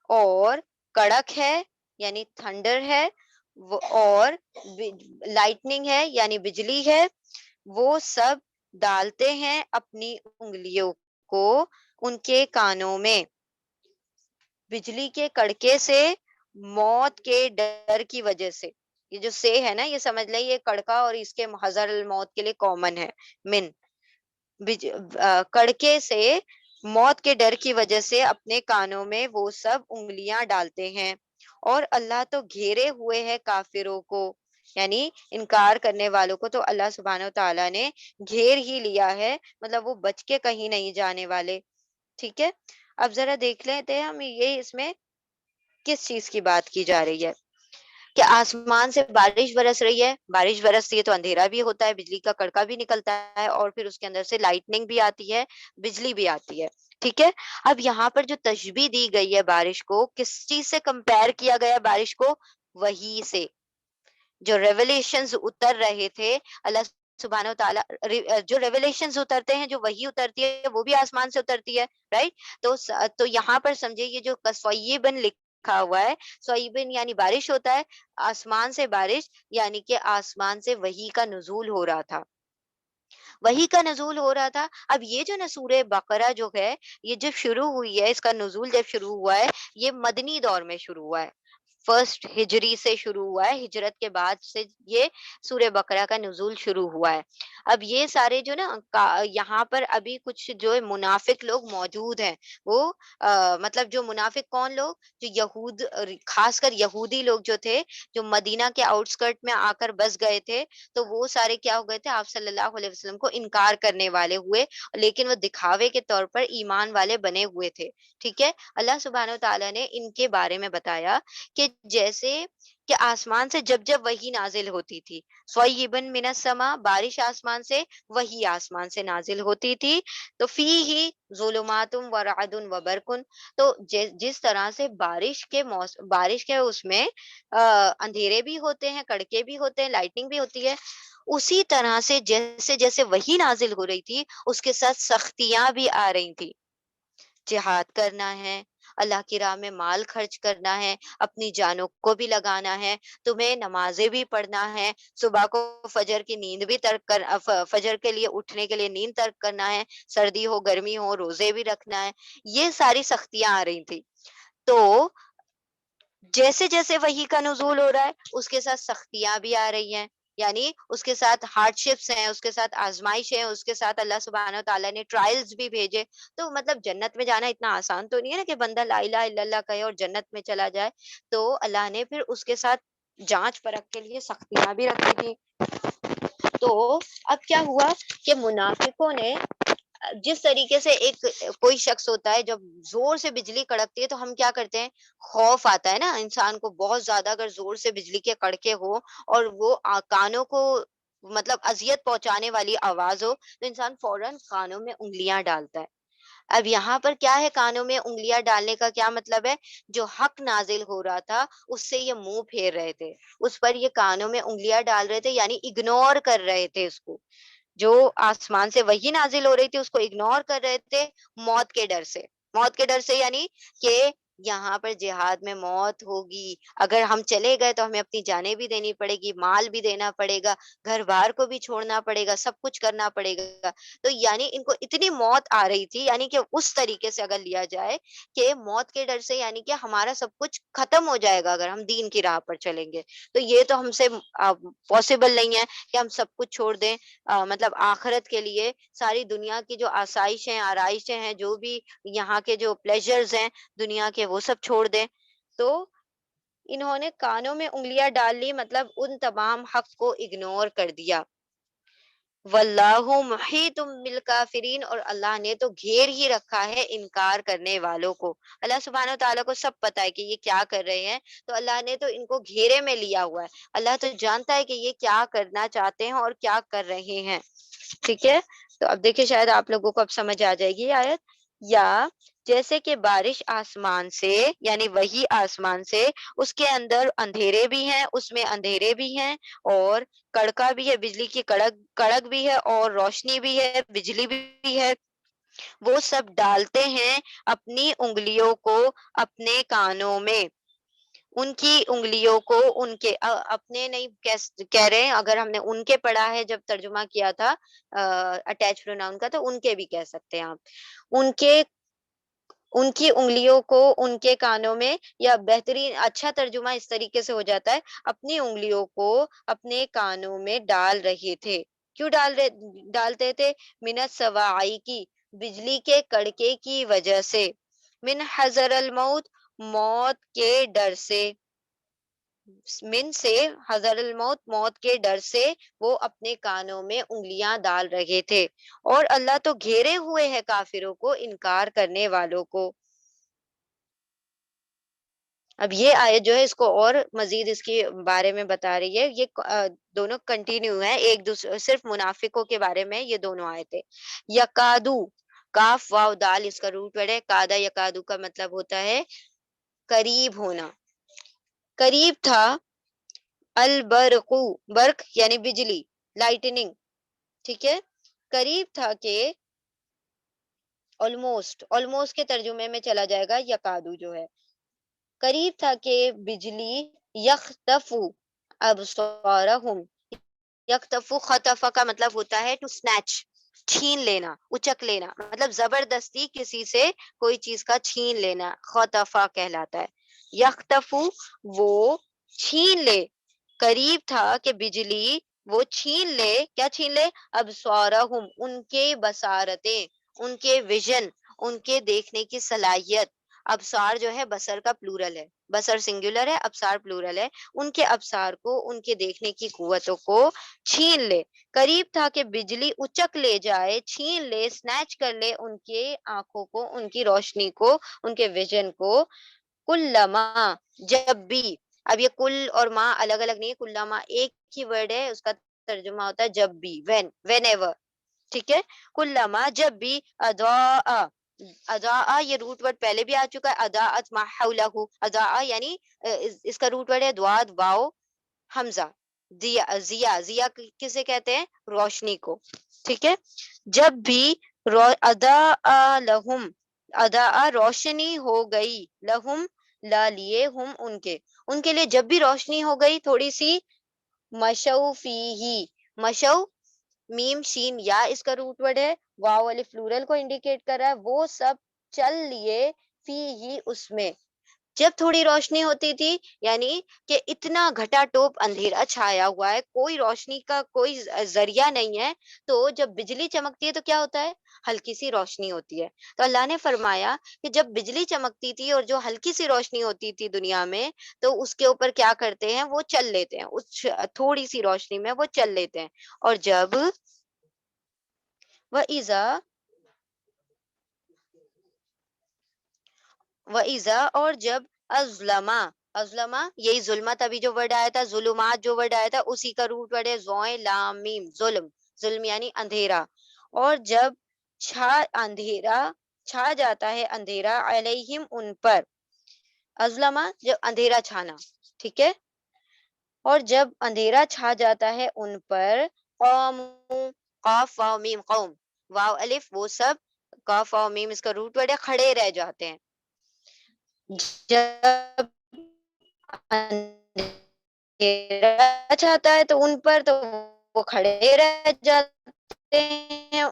اور کڑک ہے یعنی تھنڈر ہے، اور لائٹننگ ہے یعنی بجلی ہے، وہ سب ڈالتے ہیں اپنی انگلیوں کو ان کے کانوں میں بجلی کے کڑکے سے، موت کے ڈر کی وجہ سے۔ یہ جو سے ہے نا، یہ سمجھ لیں یہ کڑکا اور اس کے حذر الموت کے لیے کامن ہے، من کڑکے سے، موت کے ڈر کی وجہ سے اپنے کانوں میں وہ سب انگلیاں ڈالتے ہیں، اور اللہ تو گھیرے ہوئے ہے کافروں کو، یعنی انکار کرنے والوں کو تو اللہ سبحانہ و تعالیٰ نے گھیر ہی لیا ہے، مطلب وہ بچ کے کہیں نہیں جانے والے، ٹھیک ہے۔ اب ذرا دیکھ لیتے ہیں ہم یہ اس میں کس چیز کی بات کی جا رہی ہے، کہ آسمان سے بارش برس رہی ہے، بارش برستی ہے تو اندھیرا بھی ہوتا ہے، بجلی کا کڑکا بھی نکلتا ہے، اور پھر اس کے اندر سے لائٹننگ بھی آتی ہے، بجلی بھی آتی ہے، ٹھیک ہے۔ اب یہاں پر جو تشبیہ دی گئی ہے بارش کو، کس چیز سے کمپیئر کیا گیا ہے بارش کو؟ وہی سے، جو ریولیشنز اتر رہے تھے اللہ سبحانہ و تعالیٰ، جو ریولیشنز اترتے ہیں، جو وہی اترتی ہے وہ بھی آسمان سے اترتی ہے، رائٹ؟ تو یہاں پر سمجھے یہ جو کسویبن لکھا ہوا ہے، سویبن یعنی بارش ہوتا ہے، آسمان سے بارش یعنی کہ آسمان سے وحی کا نزول ہو رہا تھا، وحی کا نزول ہو رہا تھا۔ اب یہ جو نا سورہ بقرہ جو ہے، یہ جب شروع ہوئی ہے، اس کا نزول جب شروع ہوا ہے، یہ مدنی دور میں شروع ہوا ہے، فرسٹ ہجری سے شروع ہوا ہے، ہجرت کے بعد سے یہ سورہ بقرہ کا نزول شروع ہوا ہے۔ اب یہ سارے جو نا یہاں پر ابھی کچھ جو منافق لوگ موجود ہیں، وہ مطلب جو منافق کون لوگ، جو خاص کر یہودی لوگ جو تھے، جو مدینہ کے آؤٹسکرٹ میں آ کر بس گئے تھے، تو وہ سارے کیا ہو گئے تھے، آپ صلی اللہ علیہ وسلم کو انکار کرنے والے ہوئے، لیکن وہ دکھاوے کے طور پر ایمان والے بنے ہوئے تھے، ٹھیک ہے۔ اللہ سبحانہ و تعالیٰ نے ان کے بارے میں بتایا کہ جیسے کہ آسمان سے جب جب وحی نازل ہوتی تھی، صیبن من السما، بارش آسمان سے، وحی آسمان سے نازل ہوتی تھی، تو فی ہی ظلمات و رعد و برقن، تو جس طرح سے بارش کے اس میں اندھیرے بھی ہوتے ہیں، کڑکے بھی ہوتے ہیں، لائٹنگ بھی ہوتی ہے، اسی طرح سے جیسے جیسے وحی نازل ہو رہی تھی، اس کے ساتھ سختیاں بھی آ رہی تھی۔ جہاد کرنا ہے، اللہ کی راہ میں مال خرچ کرنا ہے، اپنی جانوں کو بھی لگانا ہے، تمہیں نمازیں بھی پڑھنا ہے، صبح کو فجر کی نیند بھی فجر کے لیے اٹھنے کے لیے نیند ترک کرنا ہے، سردی ہو گرمی ہو روزے بھی رکھنا ہے، یہ ساری سختیاں آ رہی تھی۔ تو جیسے جیسے وحی کا نزول ہو رہا ہے، اس کے ساتھ سختیاں بھی آ رہی ہیں، یعنی اس کے ساتھ ہارڈ شپس ہیں، اس کے ساتھ آزمائش ہے، اس کے ساتھ اللہ سبحانہ و تعالیٰ نے ٹرائلز بھی بھیجے۔ تو مطلب جنت میں جانا اتنا آسان تو نہیں ہے نا کہ بندہ لا الہ الا اللہ کہے اور جنت میں چلا جائے، تو اللہ نے پھر اس کے ساتھ جانچ پرکھ کے لیے سختیاں بھی رکھی تھی۔ تو اب کیا ہوا کہ منافقوں نے جس طریقے سے ایک کوئی شخص ہوتا ہے، جب زور سے بجلی کڑکتی ہے تو ہم کیا کرتے ہیں، خوف آتا ہے نا انسان کو بہت زیادہ، اگر زور سے بجلی کے کڑکے ہو اور وہ کانوں کو مطلب اذیت پہنچانے والی آواز ہو، تو انسان فوراً کانوں میں انگلیاں ڈالتا ہے۔ اب یہاں پر کیا ہے، کانوں میں انگلیاں ڈالنے کا کیا مطلب ہے، جو حق نازل ہو رہا تھا اس سے یہ منہ پھیر رہے تھے، اس پر یہ کانوں میں انگلیاں ڈال رہے تھے، یعنی اگنور کر رہے تھے اس کو، جو آسمان سے وہی نازل ہو رہی تھی اس کو اگنور کر رہے تھے، موت کے ڈر سے، موت کے ڈر سے یعنی کہ یہاں پر جہاد میں موت ہوگی، اگر ہم چلے گئے تو ہمیں اپنی جانیں بھی دینی پڑے گی، مال بھی دینا پڑے گا، گھر بار کو بھی چھوڑنا پڑے گا، سب کچھ کرنا پڑے گا، تو یعنی ان کو اتنی موت آ رہی تھی، یعنی کہ اس طریقے سے اگر لیا جائے کہ موت کے ڈر سے، یعنی کہ ہمارا سب کچھ ختم ہو جائے گا اگر ہم دین کی راہ پر چلیں گے، تو یہ تو ہم سے پاسبل نہیں ہے کہ ہم سب کچھ چھوڑ دیں، مطلب آخرت کے لیے ساری دنیا کی جو آسائشیں آرائشیں ہیں، جو بھی یہاں کے جو پلیجرز ہیں دنیا کے، وہ سب چھوڑ دیں۔ تو انہوں نے کانوں میں انگلیاں ڈال لی، مطلب ان تمام حق کو اگنور کر دیا۔ واللہ محیط بالکافرین، اور اللہ نے تو گھیر ہی رکھا ہے انکار کرنے والوں کو. اللہ سبحانہ و تعالیٰ کو سب پتا ہے کہ یہ کیا کر رہے ہیں، تو اللہ نے تو ان کو گھیرے میں لیا ہوا ہے. اللہ تو جانتا ہے کہ یہ کیا کرنا چاہتے ہیں اور کیا کر رہے ہیں. ٹھیک ہے، تو اب دیکھیں شاید آپ لوگوں کو اب سمجھ آ جائے گی یہ آیت. یا جیسے کہ بارش آسمان سے، یعنی وہی آسمان سے، اس کے اندر اندھیرے بھی ہیں، اس میں اندھیرے بھی ہیں، اور کڑکا بھی ہے، بجلی کی کڑک کڑک بھی ہے، اور روشنی بھی ہے، بجلی بھی ہے. وہ سب ڈالتے ہیں اپنی انگلیوں کو اپنے کانوں میں. ان کی انگلیوں کو ان کے اپنے نہیں کہہ رہے ہیں، اگر ہم نے ان کے پڑھا ہے جب ترجمہ کیا تھا اٹیچ پروناؤن کا، تو ان کے بھی کہہ سکتے ہیں آپ. ان کے ان کی انگلیوں کو ان کے کانوں میں، یا بہترین اچھا ترجمہ اس طریقے سے ہو جاتا ہے اپنی انگلیوں کو اپنے کانوں میں ڈال رہے تھے. کیوں ڈالتے تھے؟ منت سوائی کی، بجلی کے کڑکے کی وجہ سے. من حذر الموت، موت کے ڈر سے. من سے حذر الموت، موت کے ڈر سے وہ اپنے کانوں میں انگلیاں ڈال رہے تھے. اور اللہ تو گھیرے ہوئے ہے کافروں کو، انکار کرنے والوں کو. اب یہ آیت جو ہے اس کو اور مزید اس کے بارے میں بتا رہی ہے. یہ دونوں کنٹینیو ہیں ایک دوسرے، صرف منافقوں کے بارے میں یہ دونوں آیتیں. یکادو، کاف واو دال اس کا روٹ ورڈ ہے. کادا یکادو کا مطلب ہوتا ہے قریب ہونا. قریب تھا. البرقو، برق یعنی بجلی، لائٹننگ. ٹھیک ہے، قریب تھا کہ، آلموسٹ، آلموسٹ کے ترجمے میں چلا جائے گا یکادو جو ہے. قریب تھا کہ بجلی یختفو ابصارہم. یختفو، خطفہ کا مطلب ہوتا ہے ٹو سنیچ، چھین لینا، اچک لینا، مطلب زبردستی کسی سے کوئی چیز کا چھین لینا خطفہ کہلاتا ہے. یختفو، وہ چھین لے. قریب تھا کہ بجلی وہ چھین لے. کیا چھین لے؟ ابصارہم، ان کے بصارتیں، ان کے ویژن، ان کے دیکھنے کی صلاحیت. ابصار جو ہے بصر کا پلورل ہے، بصر سنگولر ہے، ابصار پلورل ہے. ان کے ابصار کو، ان کے دیکھنے کی قوتوں کو چھین لے. قریب تھا کہ بجلی اچک لے جائے، چھین لے، سنیچ کر لے ان کے آنکھوں کو، ان کی روشنی کو، ان کے ویژن کو. کلما، جب بھی. اب یہ کل اور ماں الگ الگ نہیں ہے، کلما ایک ہی ورڈ ہے، اس کا ترجمہ ہوتا ہے جب بھی، وین ایور. ٹھیک ہے، کلما جب بھی. اضاء، اضاء یہ روٹ ورڈ پہلے بھی آ چکا ہے. اضاءت ما حولہ، اضاء یعنی اس کا روٹ ورڈ ہے دواد واو حمزہ. ضیا، ضیا، ضیا کسے کہتے ہیں؟ روشنی کو. ٹھیک ہے، جب بھی. اضاء لہم، اضاء روشنی ہو گئی، لہم لا لیے، ہم ان کے لیے جب بھی روشنی ہو گئی تھوڑی سی. مشو فیہی، مشو میم شین یا اس کا روٹ ورڈ ہے، واو الف پلورل کو انڈیکیٹ کر رہا ہے. وہ سب چل لیے، فی ہی اس میں. جب تھوڑی روشنی ہوتی تھی، یعنی کہ اتنا گھٹا ٹوپ اندھیرا چھایا ہوا ہے، کوئی روشنی کا کوئی ذریعہ نہیں ہے، تو جب بجلی چمکتی ہے تو کیا ہوتا ہے؟ ہلکی سی روشنی ہوتی ہے. تو اللہ نے فرمایا کہ جب بجلی چمکتی تھی اور جو ہلکی سی روشنی ہوتی تھی دنیا میں، تو اس کے اوپر کیا کرتے ہیں؟ وہ چل لیتے ہیں، اس تھوڑی سی روشنی میں وہ چل لیتے ہیں. اور جب وَإِذَا، وَإِذَا اور جب، ازلما، ازلما یہی ظلمت ابھی جو ورڈ آیا تھا، ظلمات جو ورڈ آیا تھا اسی کا روٹ ورڈ ہے زوئیں لام میم، ظلم. ظلم یعنی اندھیرا. اور جب چھا اندھیرا، چھا جاتا ہے اندھیرا، علیہم ان پر. ازلما جب اندھیرا چھانا. ٹھیک ہے، اور جب اندھیرا چھا جاتا ہے ان پر. قوموا، قاف واو میم، قوم واو الف وہ سب، قاف واو میم اس کا روٹ ورڈ ہے، کھڑے رہ جاتے ہیں. جب اندھیرا چھاتا ہے تو ان پر، تو وہ کھڑے رہ جاتے ہیں.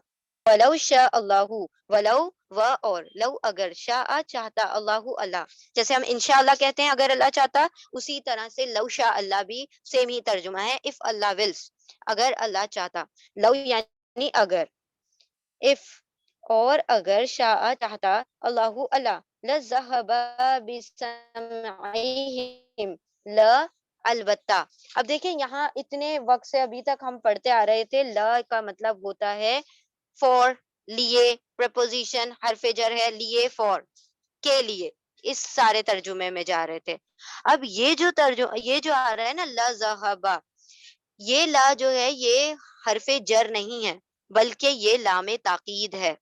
ولو شاء اللہ، ولو و اور لو اگر، شاء چاہتا، اللہ اللہ، جیسے ہم انشاءاللہ کہتے ہیں اگر اللہ چاہتا، اسی طرح سے لو شاء اللہ بھی سیم ہی ترجمہ ہے. اف اللہ ولس، اگر اللہ چاہتا. لو یعنی اگر، اف اور اگر، شاء چاہتا، اللہ اللہ، لذهب بسمعهم، لا البتہ. اب دیکھیں یہاں اتنے وقت سے ابھی تک ہم پڑھتے آ رہے تھے لا کا مطلب ہوتا ہے فور، لیے، پریپوزیشن حرف جر ہے، لیے فور کے لیے، اس سارے ترجمے میں جا رہے تھے. اب یہ جو ترجمہ یہ جو آ رہا ہے نا لا ذہبا، یہ لا جو ہے یہ حرف جر نہیں ہے بلکہ یہ لام تاکید ہے.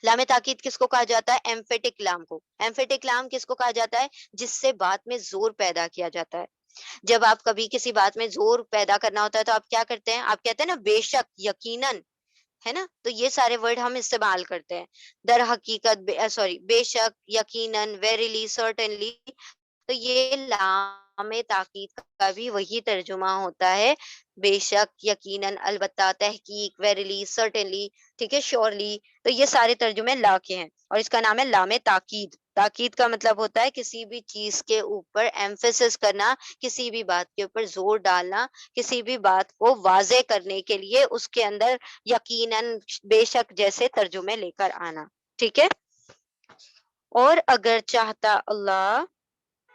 لام تاکید کس کو کہا جاتا ہے؟ ایمفیٹک لام کو. ایمفیٹک لام کس کو کہا جاتا ہے؟ جس سے بات میں زور پیدا کیا جاتا ہے. جب آپ کبھی کسی بات میں زور پیدا کرنا ہوتا ہے تو آپ کیا کرتے ہیں؟ آپ کہتے ہیں نا بے شک، یقیناً، ہے نا. تو یہ سارے ورڈ ہم استعمال کرتے ہیں. در حقیقت، سوری، بے شک، یقیناً، ویریلی، سرٹنلی. تو یہ لام تاکید کا بھی وہی ترجمہ ہوتا ہے، بے شک، یقیناً، البتہ، تحقیق، ویریلی، سرٹنلی، ٹھیک ہے، شیورلی. تو یہ سارے ترجمے لا کے ہیں اور اس کا نام ہے لام تاکید. تاکید کا مطلب ہوتا ہے کسی بھی چیز کے اوپر ایمفیسس کرنا، کسی بھی بات کے اوپر زور ڈالنا، کسی بھی بات کو واضح کرنے کے لیے اس کے اندر یقیناً، بے شک جیسے ترجمے لے کر آنا. ٹھیک ہے. اور اگر چاہتا اللہ،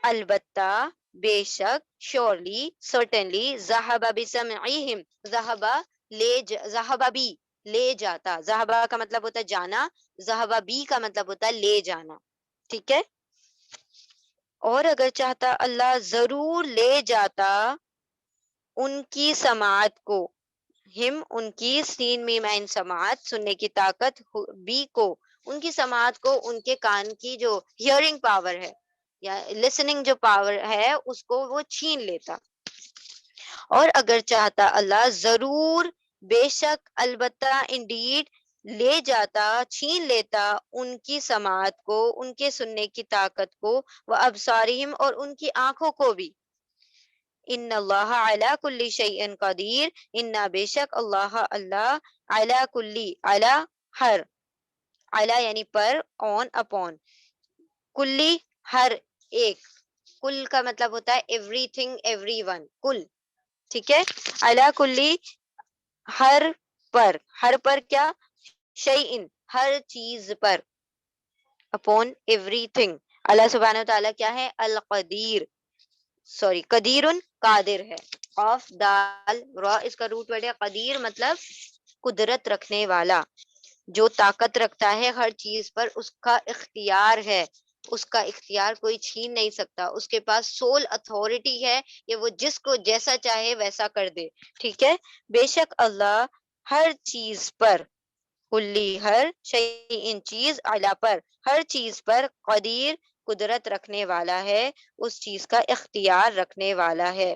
البتہ، بے شک، شیورلی، سرٹنلی، ذہب بسمعہم، ذہب ذہب بھی لے جاتا. ذہبہ کا مطلب ہوتا ہے جانا، ذہب بھی کا مطلب ہوتا ہے لے جانا. ٹھیک ہے. اور اگر چاہتا اللہ ضرور لے جاتا ان کی سماعت کو، ہم ان کی، سین میم عین سماعت، سننے کی طاقت، بی کو، ان کی سماعت کو، ان کے کان کی جو ہیئرنگ پاور ہے یا لسننگ جو پاور ہے اس کو وہ چھین لیتا. اور اگر چاہتا اللہ ضرور، بے شک، البتہ، انڈیڈ، لے جاتا، چھین لیتا ان کی سماعت کو، ان کے سننے کی طاقت کو، وہ ابصارہم، اور ان کی آنکھوں کو بھی. ان اللہ علی کل شیء قدیر، ان بے شک اللہ، اللہ، علی کلی، علی ہر، علی یعنی پر، آن، اپون، کلی ہر ایک، کل کا مطلب ہوتا ہے ایوری تھنگ، ایوری ون، کل. ٹھیک ہے. علی کلی، ہر پر، ہر پر کیا؟ شیئن، ہر چیز پر، اپون ایوری تھنگ. اللہ سبحانہ و تعالیٰ کیا ہے؟ القدیر، سوری، قدیر، قادر ہے. قاف دال را اس کا روٹ ورڈ ہے. قدیر مطلب قدرت رکھنے والا، جو طاقت رکھتا ہے ہر چیز پر، اس کا اختیار ہے، اس کا اختیار کوئی چھین نہیں سکتا. اس کے پاس سول اتھارٹی ہے کہ وہ جس کو جیسا چاہے ویسا کر دے. ٹھیک ہے. بے شک اللہ ہر چیز پر، کلی ہر، شیء چیز، اعلیٰ پر، ہر چیز پر، قدیر قدرت رکھنے والا ہے، اس چیز کا اختیار رکھنے والا ہے.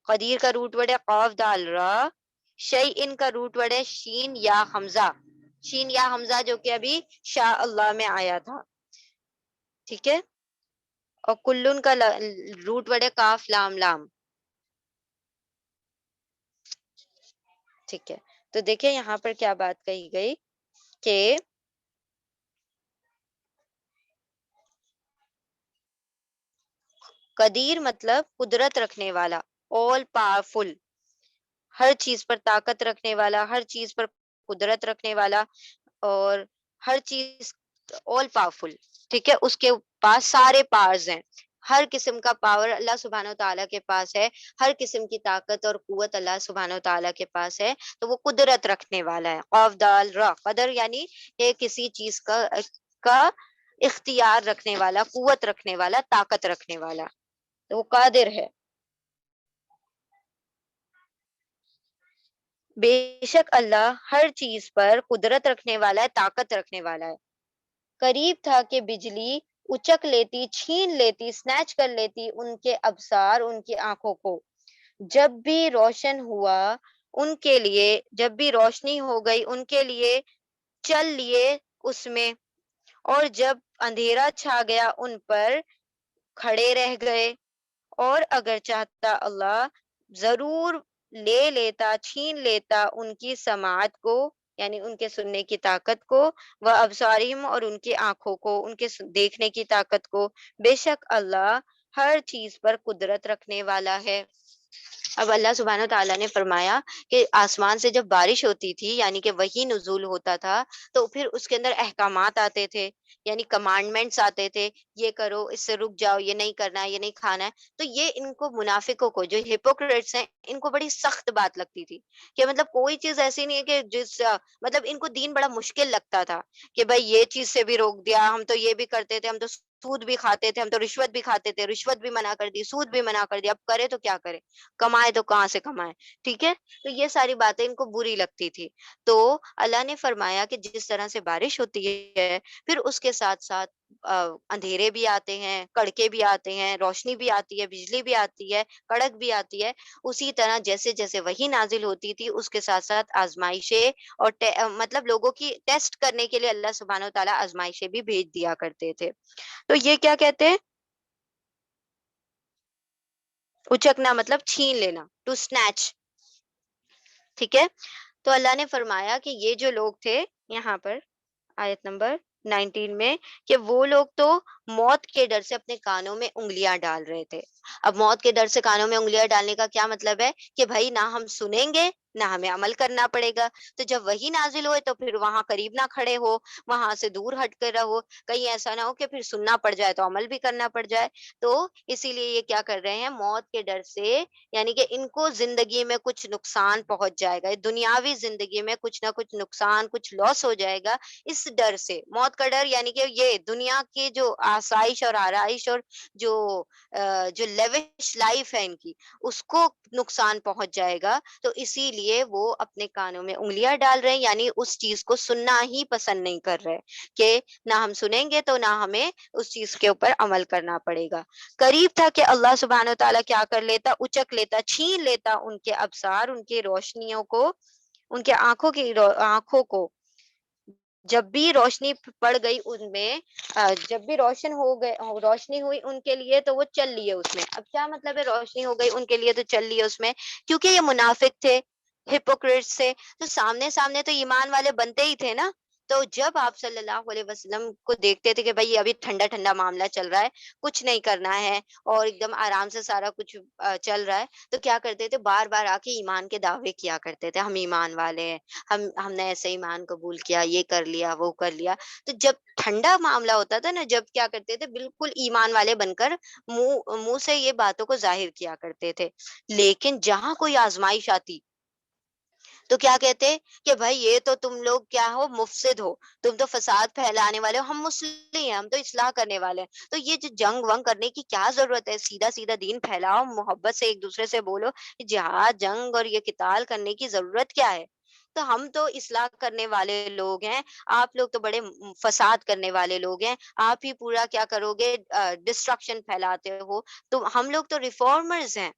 قدیر کا روٹ ورڈ ہے قاف دال را. شیء کا روٹ ورڈ ہے شین یا حمزہ، شین یا حمزہ جو کہ ابھی شاء اللہ میں آیا تھا. ٹھیک ہے. اور کلن کا روٹ ورڈ ہے کاف لام لام. ٹھیک ہے. تو دیکھیں یہاں پر کیا بات کہی گئی کہ قدیر مطلب قدرت رکھنے والا، all powerful، ہر چیز پر طاقت رکھنے والا، ہر چیز پر قدرت رکھنے والا، اور ہر چیز all powerful. ٹھیک ہے. اس کے پاس سارے پاورز ہیں، ہر قسم کا پاور اللہ سبحانہ و تعالیٰ کے پاس ہے، ہر قسم کی طاقت اور قوت اللہ سبحانہ و تعالیٰ کے پاس ہے. تو وہ قدرت رکھنے والا ہے. قاف دال را، قدر یعنی کہ کسی چیز کا اختیار رکھنے والا، قوت رکھنے والا، طاقت رکھنے والا. تو وہ قادر ہے. بے شک اللہ ہر چیز پر قدرت رکھنے والا ہے، طاقت رکھنے والا ہے. قریب تھا کہ بجلی اچک لیتی، چھین لیتی، سنیچ کر لیتی ان کے ابصار، ان کی آنکھوں کو. جب بھی روشن ہوا ان کے لیے، جب بھی روشنی ہو گئی ان کے لیے، چل لیے اس میں. اور جب اندھیرا چھا گیا ان پر، کھڑے رہ گئے. اور اگر چاہتا اللہ ضرور لے لیتا، چھین لیتا ان کی سماعت کو، یعنی ان کے سننے کی طاقت کو، وہ ابصارہم، اور ان کی آنکھوں کو، ان کے دیکھنے کی طاقت کو. بے شک اللہ ہر چیز پر قدرت رکھنے والا ہے. اب اللہ سبحانہ تعالیٰ نے فرمایا کہ آسمان سے جب بارش ہوتی تھی یعنی کہ وہی نزول ہوتا تھا تو پھر اس کے اندر احکامات آتے تھے، یعنی کمانڈمنٹس آتے تھے، یہ کرو، اس سے رک جاؤ، یہ نہیں کرنا ہے، یہ نہیں کھانا ہے. تو یہ ان کو منافقوں کو جو ہپوکریٹس ہیں ان کو بڑی سخت بات لگتی تھی کہ مطلب کوئی چیز ایسی نہیں ہے کہ مطلب ان کو دین بڑا مشکل لگتا تھا کہ بھائی یہ چیز سے بھی روک دیا، ہم تو یہ بھی کرتے تھے، ہم تو سود بھی کھاتے تھے، ہم تو رشوت بھی کھاتے تھے، رشوت بھی منع کر دی، سود بھی منع کر دیا، اب کرے تو کیا کرے، کمائے تو کہاں سے کمائے. ٹھیک ہے، تو یہ ساری باتیں ان کو بری لگتی تھی. تو اللہ نے فرمایا کہ جس طرح سے بارش ہوتی ہے پھر اس کے ساتھ ساتھ اندھیرے بھی آتے ہیں، کڑکے بھی آتے ہیں، روشنی بھی آتی ہے، بجلی بھی آتی ہے، کڑک بھی آتی ہے. اسی طرح جیسے جیسے وہی نازل ہوتی تھی اس کے ساتھ ساتھ آزمائشیں اور مطلب لوگوں کی ٹیسٹ کرنے کے لیے اللہ سبحانہ و تعالیٰ آزمائشیں بھی بھیج دیا کرتے تھے. تو یہ کیا کہتے ہیں؟ اچکنا مطلب چھین لینا، ٹو snatch. ٹھیک ہے، تو اللہ نے فرمایا کہ یہ جو لوگ تھے یہاں پر آیت نمبر 19 میں کہ وہ لوگ تو موت کے ڈر سے اپنے کانوں میں انگلیاں ڈال رہے تھے. اب موت کے ڈر سے کانوں میں انگلیاں ڈالنے کا کیا مطلب ہے کہ بھائی نہ ہم سنیں گے نہ ہمیں عمل کرنا پڑے گا. تو جب وہی نازل ہوئے تو پھر وہاں قریب نہ کھڑے ہو، وہاں سے دور ہٹ کر رہو، کہیں ایسا نہ ہو کہ پھر سننا پڑ جائے تو عمل بھی کرنا پڑ جائے. تو اسی لیے یہ کیا کر رہے ہیں، موت کے ڈر سے یعنی کہ ان کو زندگی میں کچھ نقصان پہنچ جائے گا، دنیاوی زندگی میں کچھ نہ کچھ نقصان، کچھ لاس ہو جائے گا، اس ڈر سے. موت کا ڈر یعنی کہ یہ دنیا کی جو آسائش اور آرائش اور جو جو لیوش لائف ہے ان کی، اس کو نقصان پہنچ جائے گا. تو اسی لیے وہ اپنے کانوں میں انگلیاں ڈال رہے ہیں، یعنی اس چیز کو سننا ہی پسند نہیں کر رہے کہ نہ ہم سنیں گے تو نہ ہمیں اس چیز کے اوپر عمل کرنا پڑے گا. قریب تھا کہ اللہ سبحانہ و تعالیٰ کیا کر لیتا، اچک لیتا، چھین لیتا ان کے ابصار، ان کی روشنیوں کو، ان کے آنکھوں کی آنکھوں کو. جب بھی روشنی پڑ گئی ان میں، جب بھی روشن ہو گئے، روشنی ہوئی ان کے لیے تو وہ چل لیے اس میں. اب کیا مطلب ہے روشنی ہو گئی ان کے لیے تو چل لیے اس میں؟ کیونکہ یہ منافق تھے، ہپوکریٹس تھے، تو سامنے سامنے تو ایمان والے بنتے ہی تھے نا. تو جب آپ صلی اللہ علیہ وسلم کو دیکھتے تھے کہ بھائی ابھی ٹھنڈا ٹھنڈا معاملہ چل رہا ہے، کچھ نہیں کرنا ہے اور ایک دم آرام سے سارا کچھ چل رہا ہے، تو کیا کرتے تھے، بار بار آ کے ایمان کے دعوے کیا کرتے تھے، ہم ایمان والے ہیں، ہم نے ایسے ایمان قبول کیا، یہ کر لیا، وہ کر لیا. تو جب ٹھنڈا معاملہ ہوتا تھا نا، جب کیا کرتے تھے، بالکل ایمان والے بن کر منہ سے یہ باتوں کو ظاہر کیا کرتے تھے. لیکن جہاں کوئی آزمائش آتی تو کیا کہتے کہ بھائی یہ تو تم لوگ کیا ہو، مفسد ہو، تم تو فساد پھیلانے والے ہو، ہم مسلم ہیں، ہم تو اصلاح کرنے والے ہیں. تو یہ جو جنگ ونگ کرنے کی کیا ضرورت ہے، سیدھا سیدھا دین پھیلاؤ، محبت سے ایک دوسرے سے بولو. جہاد جنگ اور یہ قتال کرنے کی ضرورت کیا ہے؟ تو ہم تو اصلاح کرنے والے لوگ ہیں، آپ لوگ تو بڑے فساد کرنے والے لوگ ہیں، آپ ہی پورا کیا کرو گے، ڈسٹرکشن پھیلاتے ہو. تو ہم لوگ تو ریفارمرز ہیں،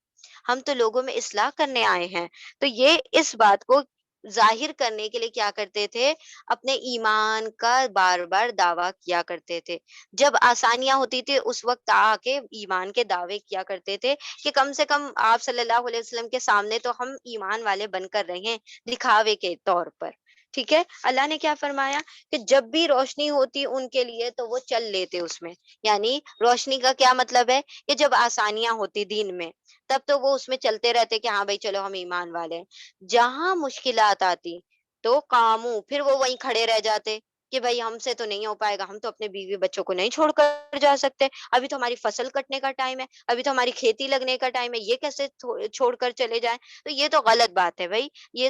ہم تو لوگوں میں اصلاح کرنے آئے ہیں. تو یہ اس بات کو ظاہر کرنے کے لیے کیا کرتے تھے، اپنے ایمان کا بار بار دعویٰ کیا کرتے تھے. جب آسانیاں ہوتی تھی اس وقت آ کے ایمان کے دعوے کیا کرتے تھے کہ کم سے کم آپ صلی اللہ علیہ وسلم کے سامنے تو ہم ایمان والے بن کر رہے، دکھاوے کے طور پر. ٹھیک ہے، اللہ نے کیا فرمایا کہ جب بھی روشنی ہوتی ان کے لیے تو وہ چل لیتے اس میں. یعنی روشنی کا کیا مطلب ہے کہ جب آسانیاں ہوتی دین میں تب تو وہ اس میں چلتے رہتے کہ ہاں بھائی چلو ہم ایمان والے ہیں. جہاں مشکلات آتی تو کاموں پھر وہ وہیں کھڑے رہ جاتے کہ بھائی ہم سے تو نہیں ہو پائے گا، ہم تو اپنے بیوی بچوں کو نہیں چھوڑ کر جا سکتے، ابھی تو ہماری فصل کٹنے کا ٹائم ہے، ابھی تو ہماری کھیتی لگنے کا ٹائم ہے، یہ کیسے چھوڑ کر چلے جائیں. تو یہ تو غلط بات ہے بھائی، یہ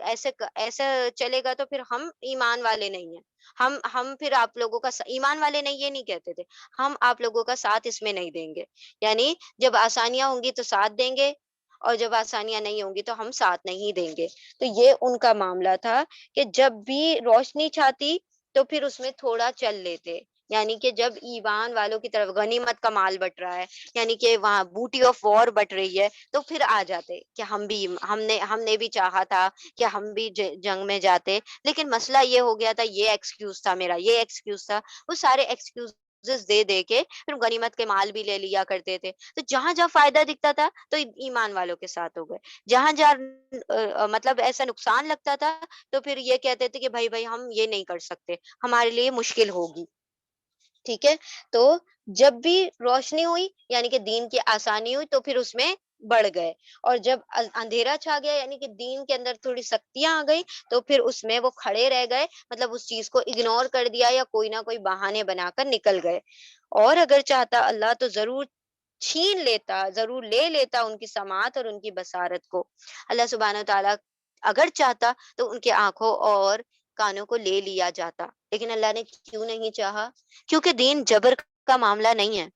ایسے ایسے چلے گا تو پھر ہم ایمان والے نہیں ہیں. ہم پھر آپ لوگوں کا ایمان والے نہیں، یہ نہیں کہتے تھے، ہم آپ لوگوں کا ساتھ اس میں نہیں دیں گے. یعنی جب آسانیاں ہوں گی تو ساتھ دیں گے اور جب آسانیاں نہیں ہوں گی تو ہم ساتھ نہیں دیں گے. تو یہ ان کا معاملہ تھا کہ جب بھی روشنی چھاتی تو پھر اس میں تھوڑا چل لیتے. یعنی کہ جب ایمان والوں کی طرف غنیمت کا مال بٹ رہا ہے، یعنی کہ وہاں بوٹی آف وار بٹ رہی ہے، تو پھر آ جاتے کہ ہم نے بھی چاہا تھا کہ ہم بھی جنگ میں جاتے، لیکن مسئلہ یہ ہو گیا تھا، یہ ایکسکیوز تھا میرا، یہ ایکسکیوز تھا. وہ سارے ایکسکیوز دے دے کے پھر غنیمت کے مال بھی لے لیا کرتے تھے. تو جہاں جہاں فائدہ دکھتا تھا تو ایمان والوں کے ساتھ ہو گئے، جہاں جہاں مطلب ایسا نقصان لگتا تھا تو پھر یہ کہتے تھے کہ بھائی بھائی ہم یہ نہیں کر سکتے، ہمارے لیے مشکل ہوگی. ٹھیک ہے، تو جب بھی روشنی ہوئی یعنی کہ دین کی آسانی ہوئی تو پھر اس میں بڑھ گئے، اور جب اندھیرا چھا گیا یعنی کہ دین کے اندر تھوڑی سختیاں آ گئی، تو پھر اس میں وہ کھڑے رہ گئے، مطلب اس چیز کو اگنور کر دیا یا کوئی نہ کوئی بہانے بنا کر نکل گئے۔ اور اگر چاہتا اللہ تو ضرور چھین لیتا، ضرور لے لیتا ان کی سماعت اور ان کی بصارت کو۔ اللہ سبحانہ تعالیٰ اگر چاہتا تو ان کے آنکھوں اور کانوں کو لے لیا جاتا، لیکن اللہ نے کیوں نہیں چاہا؟ کیونکہ دین جبر کا معاملہ نہیں ہے،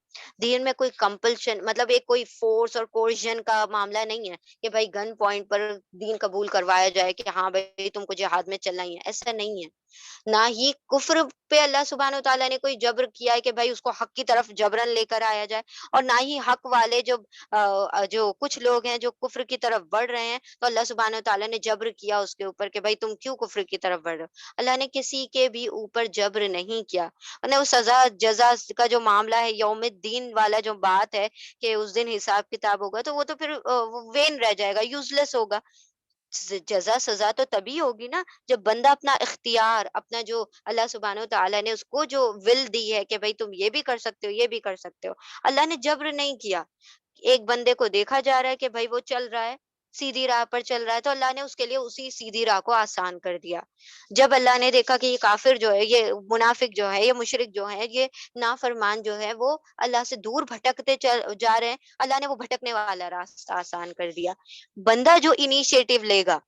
دین میں کوئی کمپلشن، مطلب ایک کوئی فورس اور کوئرشن کا معاملہ نہیں ہے کہ بھائی گن پوائنٹ پر دین قبول کروایا جائے کہ ہاں بھائی تم کو جہاد میں چلنا ہی ہے، ایسا نہیں ہے۔ نہ ہی کفر پہ اللہ سبحانہ وتعالیٰ نے کوئی جبر کیا ہے کہ بھائی اس کو حق کی طرف جبرن لے کر آیا جائے، اور نہ ہی حق والے جو کچھ لوگ ہیں جو کفر کی طرف بڑھ رہے ہیں، تو اللہ سبحانہ وتعالیٰ نے جبر کیا اس کے اوپر کہ بھائی تم کیوں کفر کی طرف بڑھ رہے ہو۔ اللہ نے کسی کے بھی اوپر جبر نہیں کیا، اور وہ سزا جزا کا جو معاملہ ہے، یوم الدین والا جو بات ہے کہ اس دن حساب کتاب ہوگا، تو وہ تو پھر وین رہ جائے گا، یوز لیس ہوگا۔ جزا سزا تو تبھی ہوگی نا جب بندہ اپنا اختیار، اپنا جو اللہ سبحانہ و تعالیٰ نے اس کو جو ول دی ہے کہ بھائی تم یہ بھی کر سکتے ہو، یہ بھی کر سکتے ہو، اللہ نے جبر نہیں کیا۔ ایک بندے کو دیکھا جا رہا ہے کہ بھائی وہ چل رہا ہے، سیدھی راہ پر چل رہا ہے، تو اللہ نے اس کے لیے اسی سیدھی راہ کو آسان کر دیا۔ جب اللہ نے دیکھا کہ یہ کافر جو ہے، یہ منافق جو ہے، یہ مشرک جو ہے، یہ نافرمان جو ہے، وہ اللہ سے دور بھٹکتے جا رہے ہیں، اللہ نے وہ بھٹکنے والا راستہ آسان کر دیا۔ بندہ جو انیشیٹو لے گا،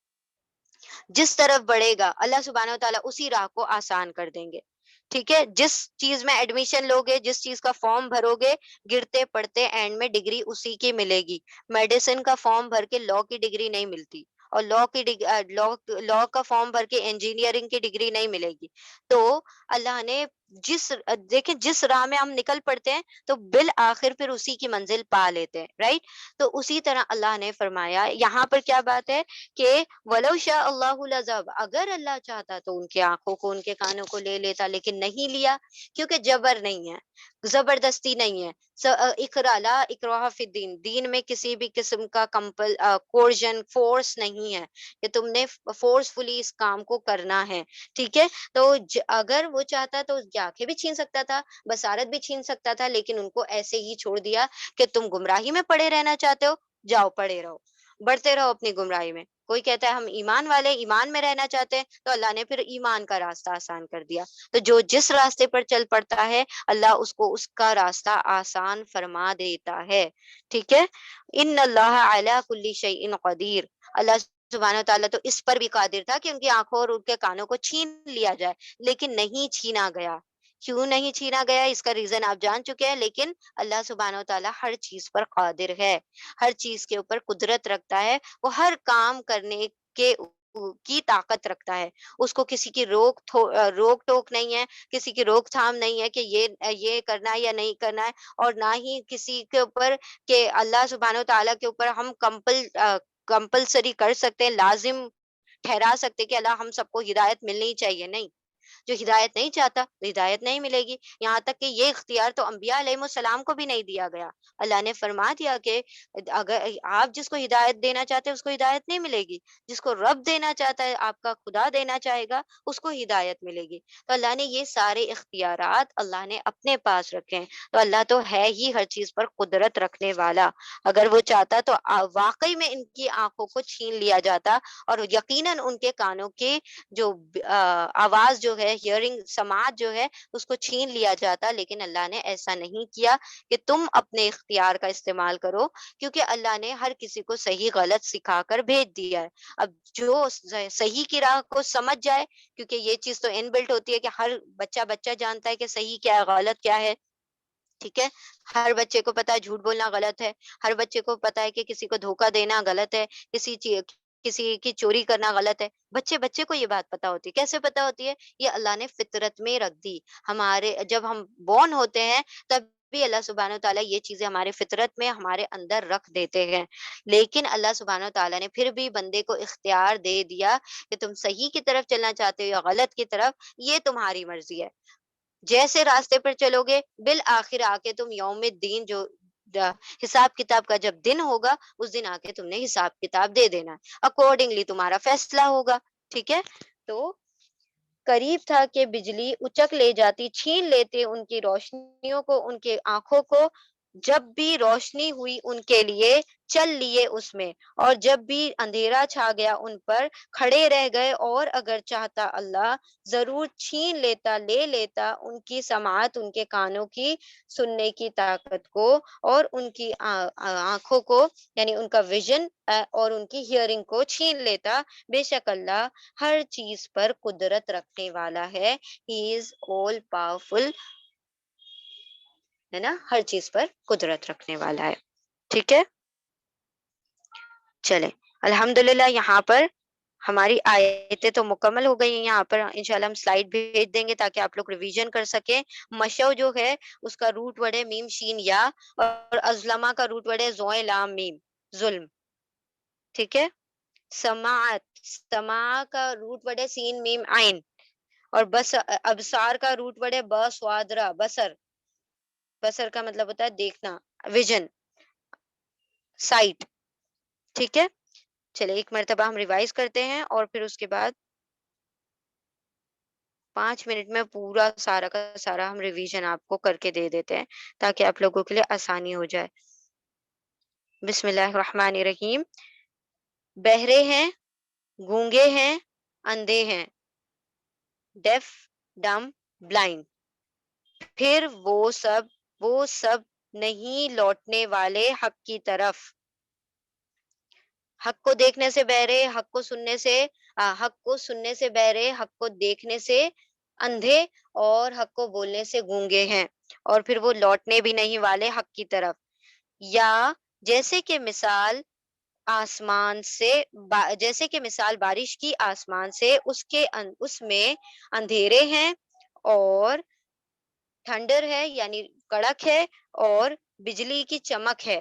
جس طرف بڑھے گا، اللہ سبحانہ و تعالیٰ اسی راہ کو آسان کر دیں گے۔ ٹھیک ہے، جس چیز میں ایڈمیشن لوگے، جس چیز کا فارم بھرو گے، گرتے پڑتے اینڈ میں ڈگری اسی کی ملے گی۔ میڈیسن کا فارم بھر کے لا کی ڈگری نہیں ملتی، اور لا کا فارم بھر کے انجینئرنگ کی ڈگری نہیں ملے گی۔ تو اللہ نے دیکھیں جس راہ میں ہم نکل پڑتے ہیں تو بالآخر پھر اسی کی منزل پا لیتے ہیں، رائٹ؟ تو اسی طرح اللہ نے فرمایا یہاں پر کیا بات ہے کہ وَلَوْ شَاءَ اللَّهُ لَذَهَبَ، اگر اللہ چاہتا تو ان کے آنکھوں کو، ان کے کانوں کو لے لیتا، لیکن نہیں لیا، کیونکہ جبر نہیں ہے، زبردستی نہیں ہے۔ اقرا لا اکراہ فی الدین، دین میں کسی بھی قسم کا کورژن، فورس نہیں ہے کہ تم نے فورسفلی اس کام کو کرنا ہے۔ ٹھیک ہے، تو اگر وہ چاہتا تو اس کی آنکھیں بھی چھین سکتا تھا، بصارت بھی چھین سکتا تھا، لیکن ان کو ایسے ہی چھوڑ دیا کہ تم گمراہی میں پڑے رہنا چاہتے ہو، جاؤ پڑے رہو، بڑھتے رہو اپنی گمراہی میں۔ کوئی کہتا ہے ہم ایمان والے، ایمان میں رہنا چاہتے ہیں، تو اللہ نے پھر ایمان کا راستہ آسان کر دیا۔ تو جو جس راستے پر چل پڑتا ہے، اللہ اس کو اس کا راستہ آسان فرما دیتا ہے۔ ٹھیک ہے، ان اللہ علی کل شیء قدیر، اللہ سبحانہ تعالیٰ تو اس پر بھی قادر تھا کہ ان کی آنکھوں اور ان کے کانوں کو چھین لیا جائے، لیکن نہیں چھینا گیا۔ کیوں نہیں چھینا گیا اس کا ریزن آپ جان چکے ہیں، لیکن اللہ سبحانہ تعالیٰ ہر چیز پر قادر ہے، ہر چیز کے اوپر قدرت رکھتا ہے، وہ ہر کام کرنے کے کی طاقت رکھتا ہے۔ اس کو کسی کی روک ٹوک نہیں ہے، کسی کی روک تھام نہیں ہے کہ یہ کرنا ہے یا نہیں کرنا ہے، اور نہ ہی کسی کے اوپر کہ اللہ سبحانہ تعالیٰ کے اوپر ہم کمپلسری کر سکتے ہیں، لازم ٹھہرا سکتے کہ اللہ ہم سب کو ہدایت ملنی چاہیے، نہیں۔ جو ہدایت نہیں چاہتا تو ہدایت نہیں ملے گی، یہاں تک کہ یہ اختیار تو انبیاء علیہ السلام کو بھی نہیں دیا گیا۔ اللہ نے فرما دیا کہ اگر آپ جس کو ہدایت دینا چاہتے ہیں اس کو ہدایت نہیں ملے گی، جس کو رب دینا چاہتا ہے، آپ کا خدا دینا چاہے گا، اس کو ہدایت ملے گی۔ تو اللہ نے یہ سارے اختیارات اللہ نے اپنے پاس رکھے ہیں، تو اللہ تو ہے ہی ہر چیز پر قدرت رکھنے والا۔ اگر وہ چاہتا تو واقعی میں ان کی آنکھوں کو چھین لیا جاتا، اور یقیناً ان کے کانوں کے جو آواز جو ہے، ہیئرنگ، سماعت جو ہے، اس کو چھین لیا جاتا، لیکن اللہ نے ایسا نہیں کیا کہ تم اپنے اختیار کا استعمال کرو، کیونکہ اللہ نے ہر کسی کو صحیح غلط سکھا کر بھیج دیا ہے۔ اب جو صحیح کی راہ کو سمجھ جائے، کیونکہ یہ چیز تو ان بلٹ ہوتی ہے کہ ہر بچہ جانتا ہے کہ صحیح کیا ہے، غلط کیا ہے۔ ٹھیک ہے، ہر بچے کو پتا ہے جھوٹ بولنا غلط ہے، ہر بچے کو پتا ہے کہ کسی کو دھوکا دینا غلط ہے، کسی کی چوری کرنا غلط ہے۔ بچے کو یہ بات پتا ہوتی ہے، کیسے پتا ہوتی ہے؟ یہ اللہ نے فطرت میں رکھ دی۔ ہمارے جب ہم بورن ہوتے ہیں تب بھی اللہ سبحانہ تعالیٰ یہ چیزیں ہمارے فطرت میں ہمارے اندر رکھ دیتے ہیں، لیکن اللہ سبحانہ تعالیٰ نے پھر بھی بندے کو اختیار دے دیا کہ تم صحیح کی طرف چلنا چاہتے ہو یا غلط کی طرف، یہ تمہاری مرضی ہے۔ جیسے راستے پر چلو گے، بالآخر آ کے تم یوم الدین جو حساب کتاب کا جب دن ہوگا، اس دن آ کے تم نے حساب کتاب دے دینا، اکارڈنگلی تمہارا فیصلہ ہوگا۔ ٹھیک ہے، تو قریب تھا کہ بجلی اچک لے جاتی، چھین لیتے ان کی روشنیوں کو، ان کے آنکھوں کو، جب بھی روشنی ہوئی ان کے لیے چل لیے اس میں، اور جب بھی اندھیرا چھا گیا ان پر کھڑے رہ گئے، اور اگر چاہتا اللہ ضرور چھین لیتا، لے لیتا ان کی سماعت، ان کے کانوں کی سننے کی طاقت کو، اور ان کی آنکھوں کو یعنی ان کا ویژن اور ان کی ہیئرنگ کو چھین لیتا۔ بے شک اللہ ہر چیز پر قدرت رکھنے والا ہے، ہی از آل پاورفل، ہے نا، ہر چیز پر قدرت رکھنے والا ہے۔ ٹھیک ہے، چلے الحمدللہ یہاں پر ہماری آیتیں تو مکمل ہو گئی ہیں۔ یہاں پر انشاءاللہ ہم سلائڈ بھیج دیں گے تاکہ آپ لوگ ریویژن کر سکیں۔ مشو جو ہے اس کا روٹ ورڈ ہے میم شین یا، اور ازلمہ کا روٹ ورڈ ہے زوئے لام میم، ظلم۔ ٹھیک ہے، سماعت، سماع کا روٹ ورڈ ہے سین میم عین، اور بس ابصار کا روٹ ورڈ ہے با صاد را، بصر۔ بصر کا مطلب ہوتا ہے دیکھنا، ویژن، سائٹ۔ ٹھیک ہے، چلے ایک مرتبہ ہم ریوائز کرتے ہیں، اور پھر اس کے بعد 5 منٹ میں پورا سارا کا سارا ہم ریویژن آپ کو کر کے دے دیتے ہیں تاکہ آپ لوگوں کے لیے آسانی ہو جائے۔ بسم اللہ الرحمن الرحیم۔ بہرے ہیں، گونگے ہیں، اندھے ہیں، ڈیف، ڈم، بلائنڈ، پھر وہ سب نہیں لوٹنے والے حق کی طرف۔ حق کو دیکھنے سے بہرے، حق کو سننے سے حق کو سننے سے بہرے، حق کو دیکھنے سے اندھے، اور حق کو بولنے سے گونگے ہیں، اور پھر وہ لوٹنے بھی نہیں والے حق کی طرف۔ یا جیسے کہ مثال آسمان سے جیسے کہ مثال بارش کی آسمان سے، اس میں اندھیرے ہیں اور ٹھنڈر ہے یعنی کڑک ہے، اور بجلی کی چمک ہے۔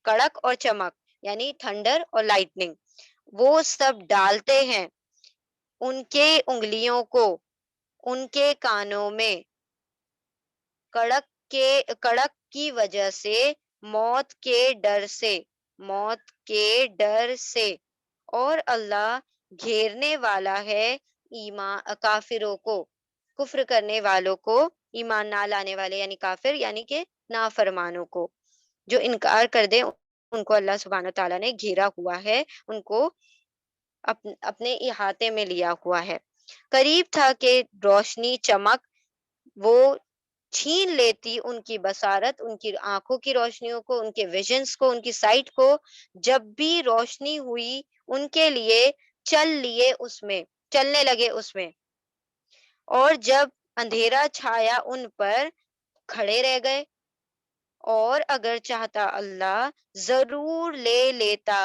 کڑک اور چمک یعنی تھنڈر اور لائٹننگ، وہ سب ڈالتے ہیں ان کے انگلیوں کو ان کے کانوں میں، کڑک کی وجہ سے، موت کے ڈر سے، موت کے ڈر سے، اور اللہ گھیرنے والا ہے ایمان کافروں کو، کفر کرنے والوں کو، ایمان نہ لانے والے یعنی کافر یعنی کہ نافرمانوں کو، جو انکار کر دیں ان کو اللہ سبحانہ تعالیٰ نے گھیرا ہوا ہے، ان کو اپنے احاطے میں لیا ہوا ہے۔ قریب تھا کہ روشنی چمک وہ چھین لیتی ان کی بصارت، ان کی آنکھوں کی روشنیوں کو، ان کے ویژنز کو، ان کی سائٹ کو، جب بھی روشنی ہوئی ان کے لیے چل لیے اس میں، چلنے لگے اس میں، اور جب اندھیرا چھایا ان پر کھڑے رہ گئے، اور اگر چاہتا اللہ ضرور لے لیتا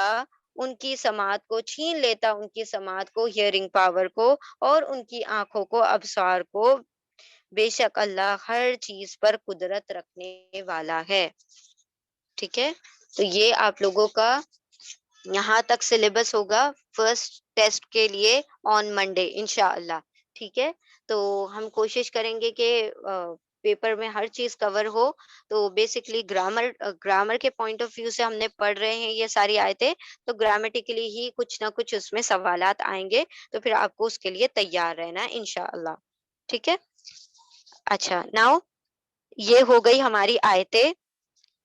ان کی سماعت کو، چھین لیتا ان کی سماعت کو، ہیئرنگ پاور کو، اور ان کی آنکھوں کو، ابصار کو۔ بے شک اللہ ہر چیز پر قدرت رکھنے والا ہے۔ ٹھیک ہے، تو یہ آپ لوگوں کا یہاں تک سلیبس ہوگا فرسٹ ٹیسٹ کے لیے آن منڈے انشاءاللہ۔ ٹھیک ہے، تو ہم کوشش کریں گے کہ پیپر میں ہر چیز کور ہو۔ تو بیسکلی گرامر کے پوائنٹ آف ویو سے ہم نے پڑھ رہے ہیں یہ ساری آیتیں، تو گرامیٹیکلی ہی کچھ نہ کچھ اس میں سوالات آئیں گے، تو پھر آپ کو اس کے لیے تیار رہنا ہے انشاءاللہ۔ ٹھیک ہے، اچھا ناؤ یہ ہو گئی ہماری آیتیں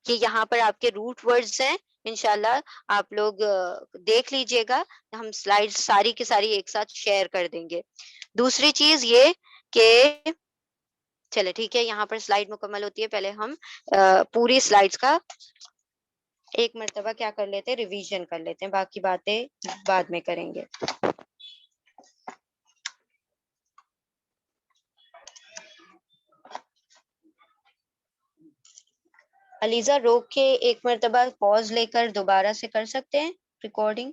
کہ یہاں پر آپ کے روٹ ورڈز ہیں، انشاءاللہ آپ لوگ دیکھ لیجئے گا، ہم سلائیڈ ساری کی ساری ایک ساتھ شیئر کر دیں گے۔ دوسری چیز یہ کہ چلے ٹھیک ہے، یہاں پر سلائیڈ مکمل ہوتی ہے، پہلے ہم پوری سلائیڈز کا ایک مرتبہ کیا کر لیتے ہیں، ریویژن کر لیتے ہیں، باقی باتیں بعد میں کریں گے۔ علیزہ روک کے ایک مرتبہ پاز لے کر دوبارہ سے کر سکتے ہیں ریکارڈنگ؟